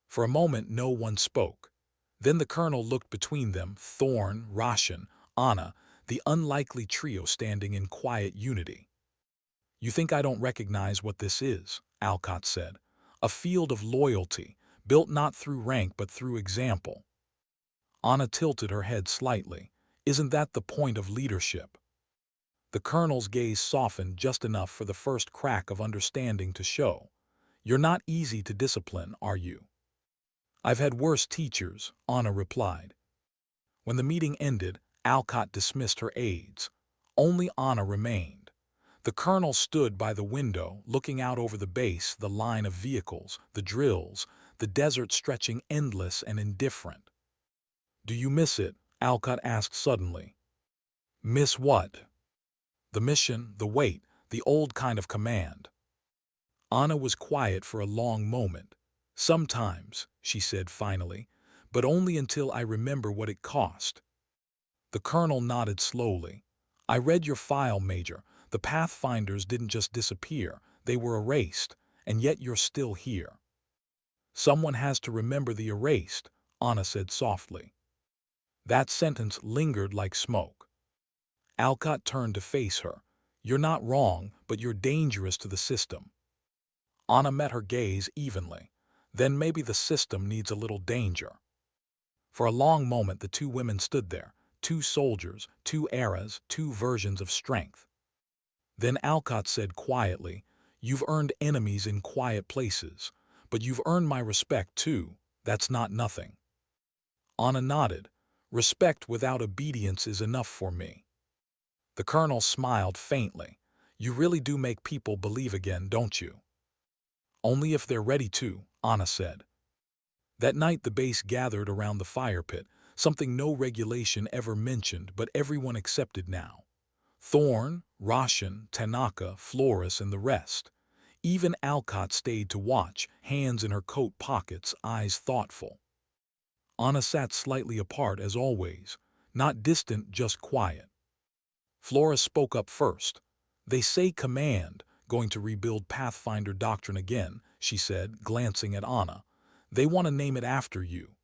For a moment no one spoke. Then the colonel looked between them, Thorne, Roshan, Anna, the unlikely trio standing in quiet unity. "You think I don't recognize what this is?" Alcott said. "A field of loyalty, built not through rank but through example." Anna tilted her head slightly. "Isn't that the point of leadership?" The colonel's gaze softened just enough for the first crack of understanding to show. "You're not easy to discipline, are you?" "I've had worse teachers," Anna replied. When the meeting ended, Alcott dismissed her aides. Only Anna remained. The colonel stood by the window, looking out over the base, the line of vehicles, the drills, the desert stretching endless and indifferent. "Do you miss it?" Alcott asked suddenly. "Miss what?" "The mission, the weight, the old kind of command." Anna was quiet for a long moment. "Sometimes," she said finally, "but only until I remember what it cost." The colonel nodded slowly. "I read your file, Major. The Pathfinders didn't just disappear, they were erased, and yet you're still here." "Someone has to remember the erased," Anna said softly. That sentence lingered like smoke. Alcott turned to face her. "You're not wrong, but you're dangerous to the system." Anna met her gaze evenly. "Then maybe the system needs a little danger." For a long moment the two women stood there, two soldiers, two eras, two versions of strength. Then Alcott said quietly, "You've earned enemies in quiet places, but you've earned my respect too. That's not nothing." Anna nodded. "Respect without obedience is enough for me." The colonel smiled faintly. "You really do make people believe again, don't you?" "Only if they're ready to," Anna said. That night the base gathered around the fire pit, something no regulation ever mentioned but everyone accepted now. Thorn, Roshan, Tanaka, Flores, and the rest. Even Alcott stayed to watch, hands in her coat pockets, eyes thoughtful. Anna sat slightly apart as always, not distant, just quiet. Flora spoke up first. "They say command, going to rebuild Pathfinder doctrine again," she said, glancing at Anna. "They want to name it after you."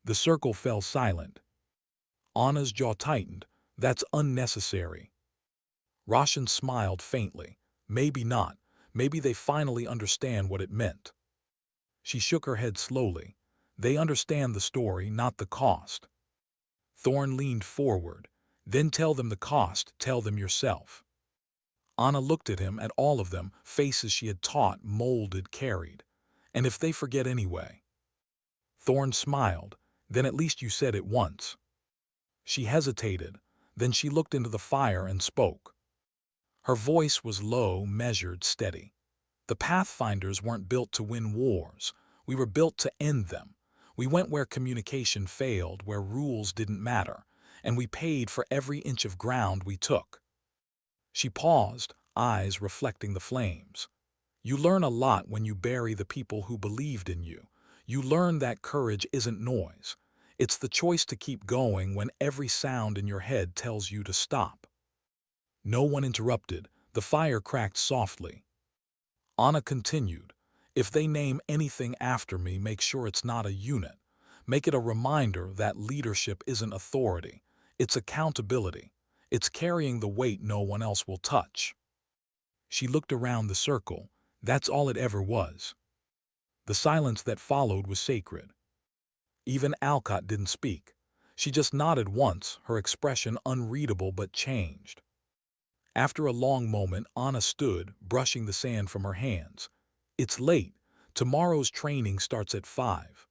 The circle fell silent. Anna's jaw tightened. "That's unnecessary." Roshan smiled faintly. "Maybe not. Maybe they finally understand what it meant." She shook her head slowly. "They understand the story, not the cost." Thorn leaned forward. "Then tell them the cost, tell them yourself." Anna looked at him, at all of them, faces she had taught, molded, carried. "And if they forget anyway?" Thorn smiled. "Then at least you said it once." She hesitated. Then she looked into the fire and spoke. Her voice was low, measured, steady. "The Pathfinders weren't built to win wars. We were built to end them. We went where communication failed, where rules didn't matter, and we paid for every inch of ground we took." She paused, eyes reflecting the flames. "You learn a lot when you bury the people who believed in you. You learn that courage isn't noise. It's the choice to keep going when every sound in your head tells you to stop." No one interrupted. The fire cracked softly. Anna continued. "If they name anything after me, make sure it's not a unit. Make it a reminder that leadership isn't authority. It's accountability. It's carrying the weight no one else will touch." She looked around the circle. That's all it ever was. The silence that followed was sacred. Even Alcott didn't speak. She just nodded once, her expression unreadable but changed. After a long moment, Anna stood, brushing the sand from her hands. "It's late. Tomorrow's training starts at 5.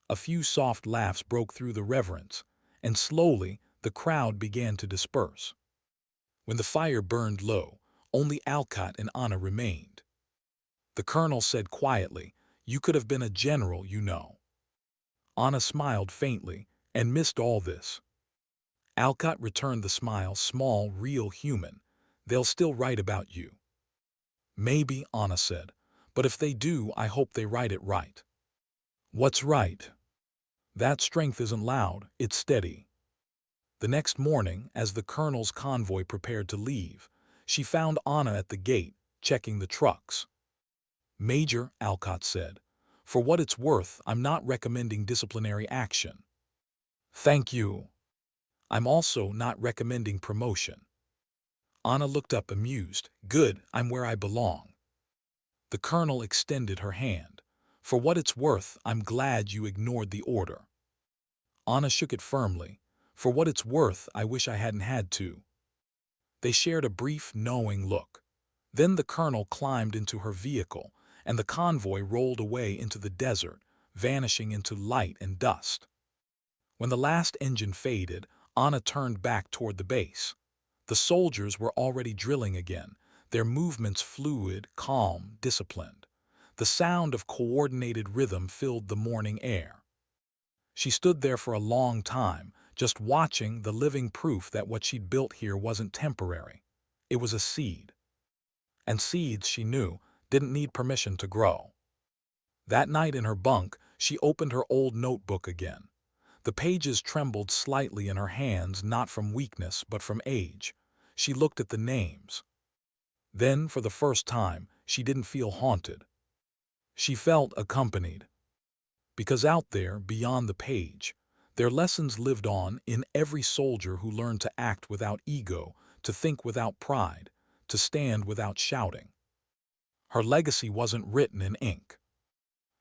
A few soft laughs broke through the reverence, and slowly the crowd began to disperse. When the fire burned low, only Alcott and Anna remained. The colonel said quietly, "You could have been a general, you know." Anna smiled faintly, "And missed all this." Alcott returned the smile, small, real, human. "They'll still write about you." "Maybe," Anna said, "but if they do, I hope they write it right." "What's right?" "That strength isn't loud, it's steady." The next morning, as the colonel's convoy prepared to leave, she found Anna at the gate, checking the trucks. "Major," Alcott said, "for what it's worth, I'm not recommending disciplinary action." "Thank you. I'm also not recommending promotion." Anna looked up amused. "Good, I'm where I belong." The colonel extended her hand. "For what it's worth, I'm glad you ignored the order." Anna shook it firmly. "For what it's worth, I wish I hadn't had to." They shared a brief, knowing look. Then the colonel climbed into her vehicle, and the convoy rolled away into the desert, vanishing into light and dust. When the last engine faded, Anna turned back toward the base. The soldiers were already drilling again, their movements fluid, calm, disciplined. The sound of coordinated rhythm filled the morning air. She stood there for a long time, just watching, the living proof that what she'd built here wasn't temporary. It was a seed. And seeds, she knew, didn't need permission to grow. That night in her bunk, she opened her old notebook again. The pages trembled slightly in her hands, not from weakness, but from age. She looked at the names. Then, for the first time, she didn't feel haunted. She felt accompanied. Because out there, beyond the page, their lessons lived on in every soldier who learned to act without ego, to think without pride, to stand without shouting. Her legacy wasn't written in ink.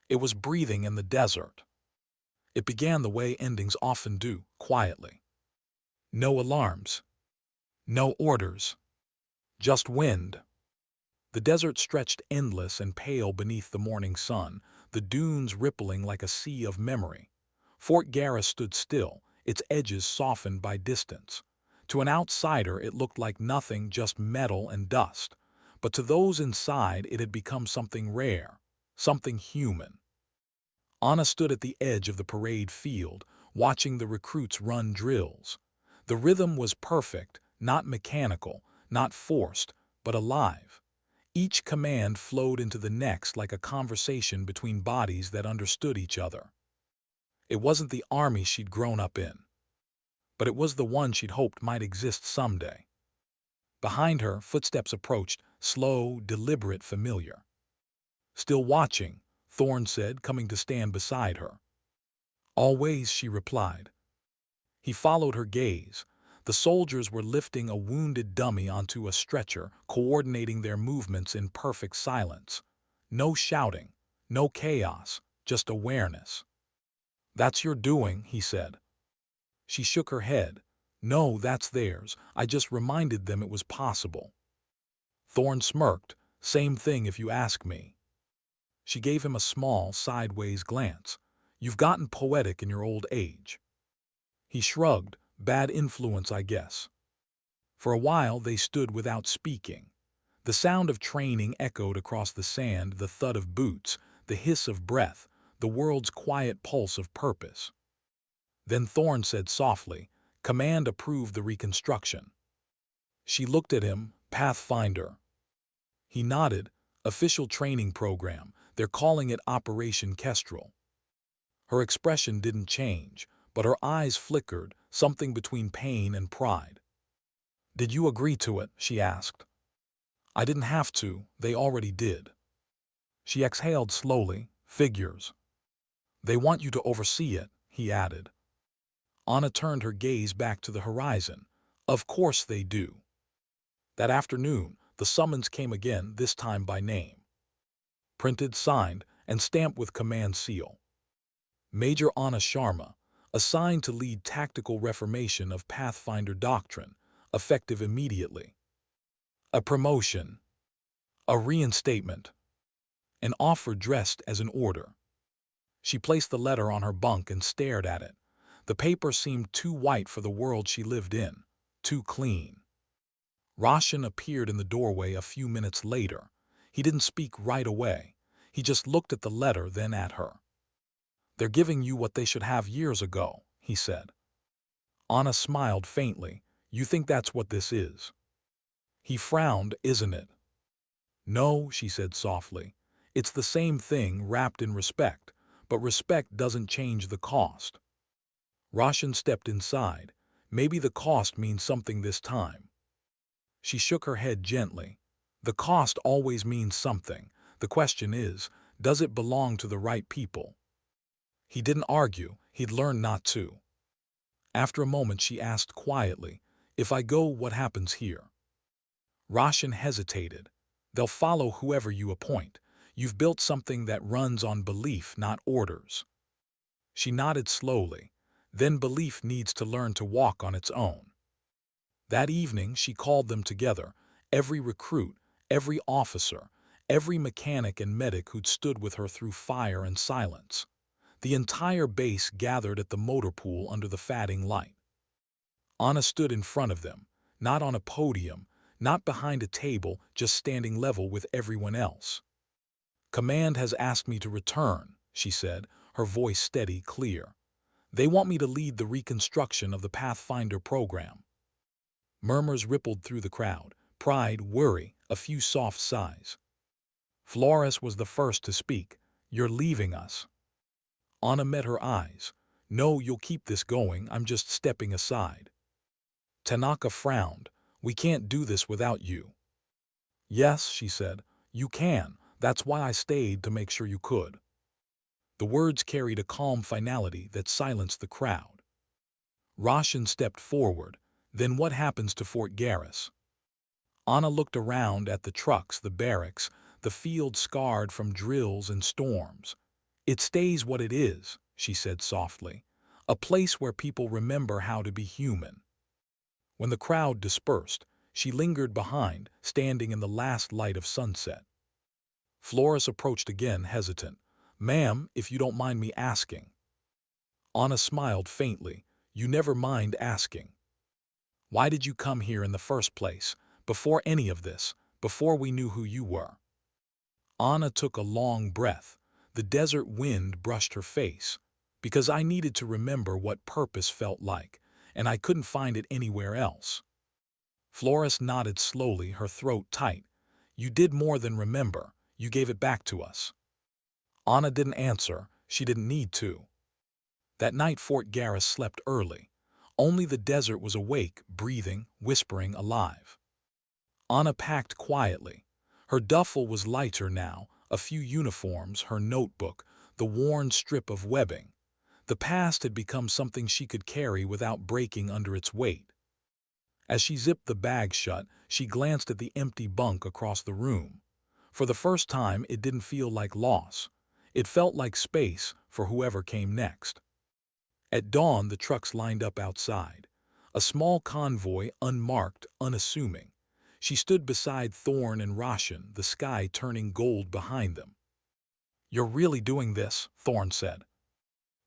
It was breathing in the desert. It began the way endings often do, quietly. No alarms. No orders. Just wind. The desert stretched endless and pale beneath the morning sun, the dunes rippling like a sea of memory. Fort Garris stood still, its edges softened by distance. To an outsider it looked like nothing, just metal and dust. But to those inside it had become something rare, something human. Anna stood at the edge of the parade field, watching the recruits run drills. The rhythm was perfect, not mechanical, not forced, but alive. Each command flowed into the next like a conversation between bodies that understood each other. It wasn't the army she'd grown up in, but it was the one she'd hoped might exist someday. Behind her, footsteps approached, slow, deliberate, familiar. "Still watching," Thorne said, coming to stand beside her. "Always," she replied. He followed her gaze. The soldiers were lifting a wounded dummy onto a stretcher, coordinating their movements in perfect silence. No shouting, no chaos, just awareness. "That's your doing," he said. She shook her head. "No, that's theirs. I just reminded them it was possible." Thorne smirked. "Same thing if you ask me." She gave him a small, sideways glance. "You've gotten poetic in your old age." He shrugged. "Bad influence, I guess." For a while they stood without speaking. The sound of training echoed across the sand, the thud of boots, the hiss of breath, the world's quiet pulse of purpose. Then Thorne said softly, "Command approved the reconstruction." She looked at him. "Pathfinder." He nodded. "Official training program. They're calling it Operation Kestrel." Her expression didn't change, but her eyes flickered, something between pain and pride. "Did you agree to it?" she asked. "I didn't have to. They already did." She exhaled slowly. "Figures." "They want you to oversee it," he added. Anna turned her gaze back to the horizon. "Of course they do." That afternoon, the summons came again, this time by name. Printed, signed, and stamped with command seal. Major Anna Sharma, assigned to lead tactical reformation of Pathfinder doctrine, effective immediately. A promotion. A reinstatement. An offer dressed as an order. She placed the letter on her bunk and stared at it. The paper seemed too white for the world she lived in, too clean. Roshan appeared in the doorway a few minutes later. He didn't speak right away. He just looked at the letter, then at her. "They're giving you what they should have years ago," he said. Anna smiled faintly. "You think that's what this is?" He frowned. "Isn't it?" "No," she said softly. "It's the same thing wrapped in respect, but respect doesn't change the cost." Roshan stepped inside. "Maybe the cost means something this time." She shook her head gently. "The cost always means something. The question is, does it belong to the right people?" He didn't argue. He'd learned not to. After a moment she asked quietly, "If I go, what happens here?" Roshan hesitated. "They'll follow whoever you appoint. You've built something that runs on belief, not orders." She nodded slowly. "Then belief needs to learn to walk on its own." That evening she called them together, every recruit, every officer, every mechanic and medic who'd stood with her through fire and silence. The entire base gathered at the motor pool under the fading light. Anna stood in front of them, not on a podium, not behind a table, just standing level with everyone else. "Command has asked me to return," she said, her voice steady, clear. "They want me to lead the reconstruction of the Pathfinder program." Murmurs rippled through the crowd. Pride, worry, a few soft sighs. Flores was the first to speak. "You're leaving us." Anna met her eyes. "No, you'll keep this going. I'm just stepping aside." Tanaka frowned. "We can't do this without you." "Yes," she said, "you can. That's why I stayed, to make sure you could." The words carried a calm finality that silenced the crowd. Roshan stepped forward. "Then what happens to Fort Garris?" Anna looked around at the trucks, the barracks, the field scarred from drills and storms. "It stays what it is," she said softly. "A place where people remember how to be human." When the crowd dispersed, she lingered behind, standing in the last light of sunset. Flores approached again, hesitant. "Ma'am, if you don't mind me asking." Anna smiled faintly. "You never mind asking. Why did you come here in the first place, before any of this, before we knew who you were?" Anna took a long breath. The desert wind brushed her face, because I needed to remember what purpose felt like, and I couldn't find it anywhere else. Flores nodded slowly, her throat tight. You did more than remember, you gave it back to us. Anna didn't answer, she didn't need to. That night Fort Garris slept early. Only the desert was awake, breathing, whispering, alive. Anna packed quietly. Her duffel was lighter now, a few uniforms, her notebook, the worn strip of webbing. The past had become something she could carry without breaking under its weight. As she zipped the bag shut, she glanced at the empty bunk across the room. For the first time, it didn't feel like loss. It felt like space for whoever came next. At dawn, the trucks lined up outside. A small convoy, unmarked, unassuming. She stood beside Thorne and Roshan, the sky turning gold behind them. You're really doing this, Thorne said.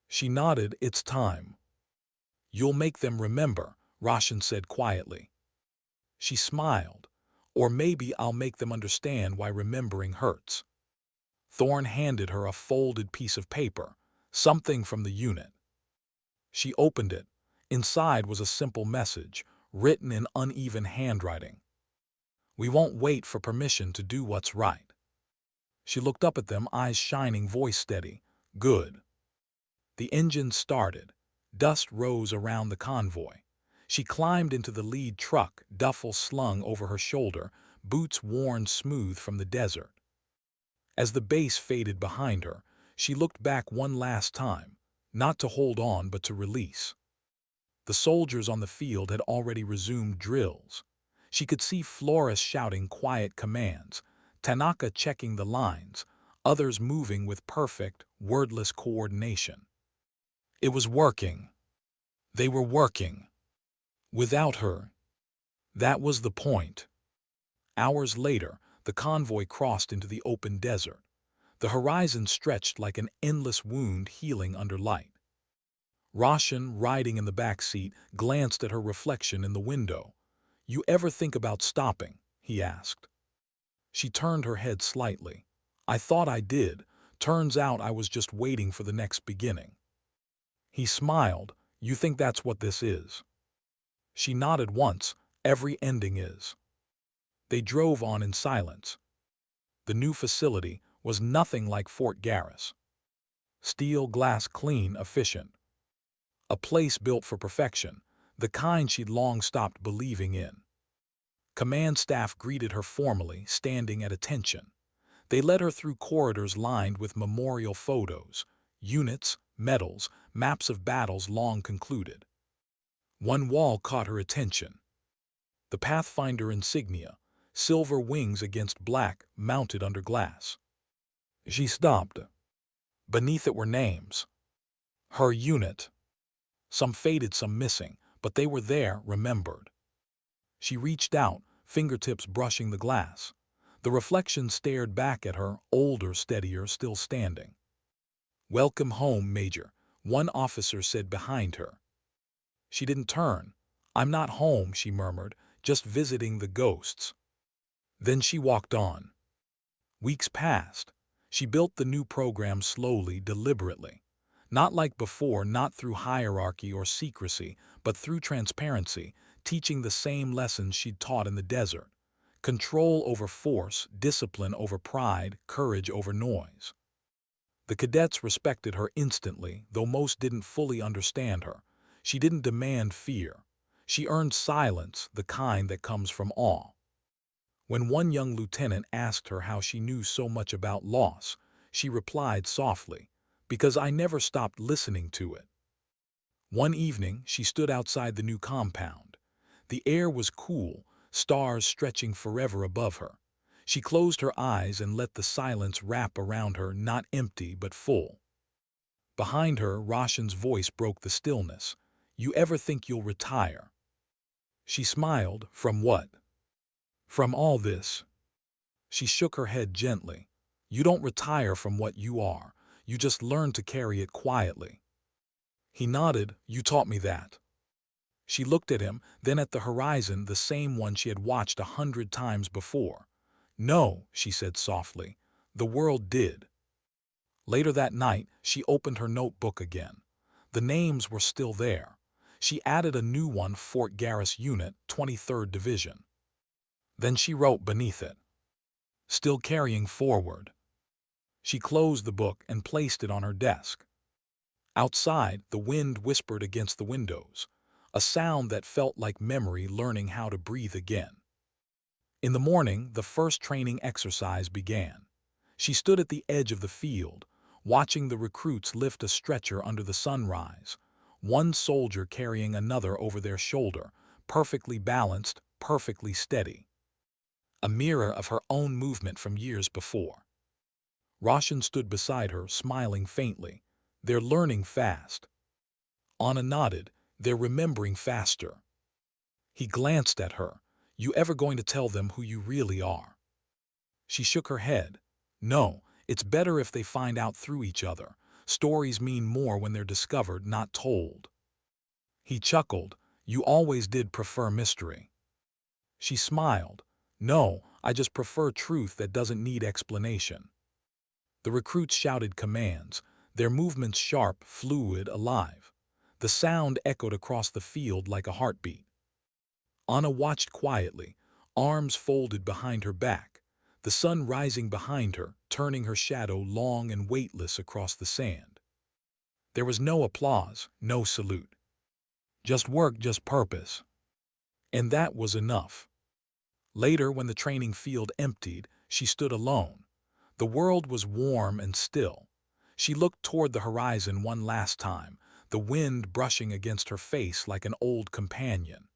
She nodded, it's time. You'll make them remember, Roshan said quietly. She smiled. Or maybe I'll make them understand why remembering hurts. Thorne handed her a folded piece of paper, something from the unit. She opened it. Inside was a simple message, written in uneven handwriting. We won't wait for permission to do what's right. She looked up at them, eyes shining, voice steady. Good. The engine started. Dust rose around the convoy. She climbed into the lead truck, duffel slung over her shoulder, boots worn smooth from the desert. As the base faded behind her, she looked back one last time, not to hold on but to release. The soldiers on the field had already resumed drills. She could see Flores shouting quiet commands, Tanaka checking the lines, others moving with perfect, wordless coordination. It was working. They were working. Without her. That was the point. Hours later, the convoy crossed into the open desert. The horizon stretched like an endless wound healing under light. Roshan, riding in the back seat, glanced at her reflection in the window. You ever think about stopping? He asked. She turned her head slightly. I thought I did. Turns out I was just waiting for the next beginning. He smiled. You think that's what this is? She nodded once. Every ending is. They drove on in silence. The new facility was nothing like Fort Garris. Steel, glass, clean, efficient. A place built for perfection, the kind she'd long stopped believing in. Command staff greeted her formally, standing at attention. They led her through corridors lined with memorial photos, units, medals, maps of battles long concluded. One wall caught her attention. The Pathfinder insignia, silver wings against black, mounted under glass. She stopped. Beneath it were names. Her unit. Some faded, some missing, but they were there, remembered. She reached out, fingertips brushing the glass. The reflection stared back at her, older, steadier, still standing. Welcome home, Major, one officer said behind her. She didn't turn. I'm not home, she murmured, just visiting the ghosts. Then she walked on. Weeks passed. She built the new program slowly, deliberately. Not like before, not through hierarchy or secrecy, but through transparency, teaching the same lessons she'd taught in the desert. Control over force, discipline over pride, courage over noise. The cadets respected her instantly, though most didn't fully understand her. She didn't demand fear. She earned silence, the kind that comes from awe. When one young lieutenant asked her how she knew so much about loss, she replied softly, because I never stopped listening to it. One evening, she stood outside the new compound. The air was cool, stars stretching forever above her. She closed her eyes and let the silence wrap around her, not empty but full. Behind her, Roshan's voice broke the stillness. You ever think you'll retire? She smiled. From what? From all this. She shook her head gently. You don't retire from what you are. You just learn to carry it quietly. He nodded. You taught me that. She looked at him, then at the horizon, the same one she had watched 100 times before. No, she said softly. The world did. Later that night, she opened her notebook again. The names were still there. She added a new one, Fort Garris Unit, 23rd Division. Then she wrote beneath it, "Still carrying forward." She closed the book and placed it on her desk. Outside, the wind whispered against the windows, a sound that felt like memory learning how to breathe again. In the morning, the first training exercise began. She stood at the edge of the field, watching the recruits lift a stretcher under the sunrise, one soldier carrying another over their shoulder, perfectly balanced, perfectly steady. A mirror of her own movement from years before. Roshan stood beside her, smiling faintly. They're learning fast. Anna nodded. They're remembering faster. He glanced at her. You ever going to tell them who you really are? She shook her head. No, it's better if they find out through each other. Stories mean more when they're discovered, not told. He chuckled. You always did prefer mystery. She smiled. No, I just prefer truth that doesn't need explanation. The recruits shouted commands, their movements sharp, fluid, alive. The sound echoed across the field like a heartbeat. Anna watched quietly, arms folded behind her back, the sun rising behind her, turning her shadow long and weightless across the sand. There was no applause, no salute. Just work, just purpose. And that was enough. Later, when the training field emptied, she stood alone. The world was warm and still. She looked toward the horizon one last time, the wind brushing against her face like an old companion.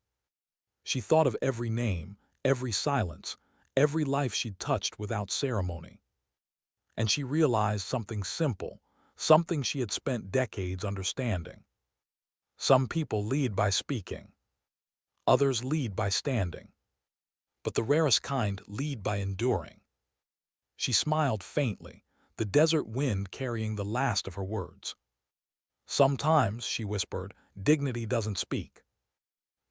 She thought of every name, every silence, every life she'd touched without ceremony. And she realized something simple, something she had spent decades understanding. Some people lead by speaking. Others lead by standing. But the rarest kind lead by enduring. She smiled faintly, the desert wind carrying the last of her words. Sometimes, she whispered, dignity doesn't speak.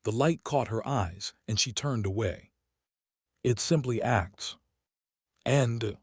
The light caught her eyes, and she turned away. It simply acts. And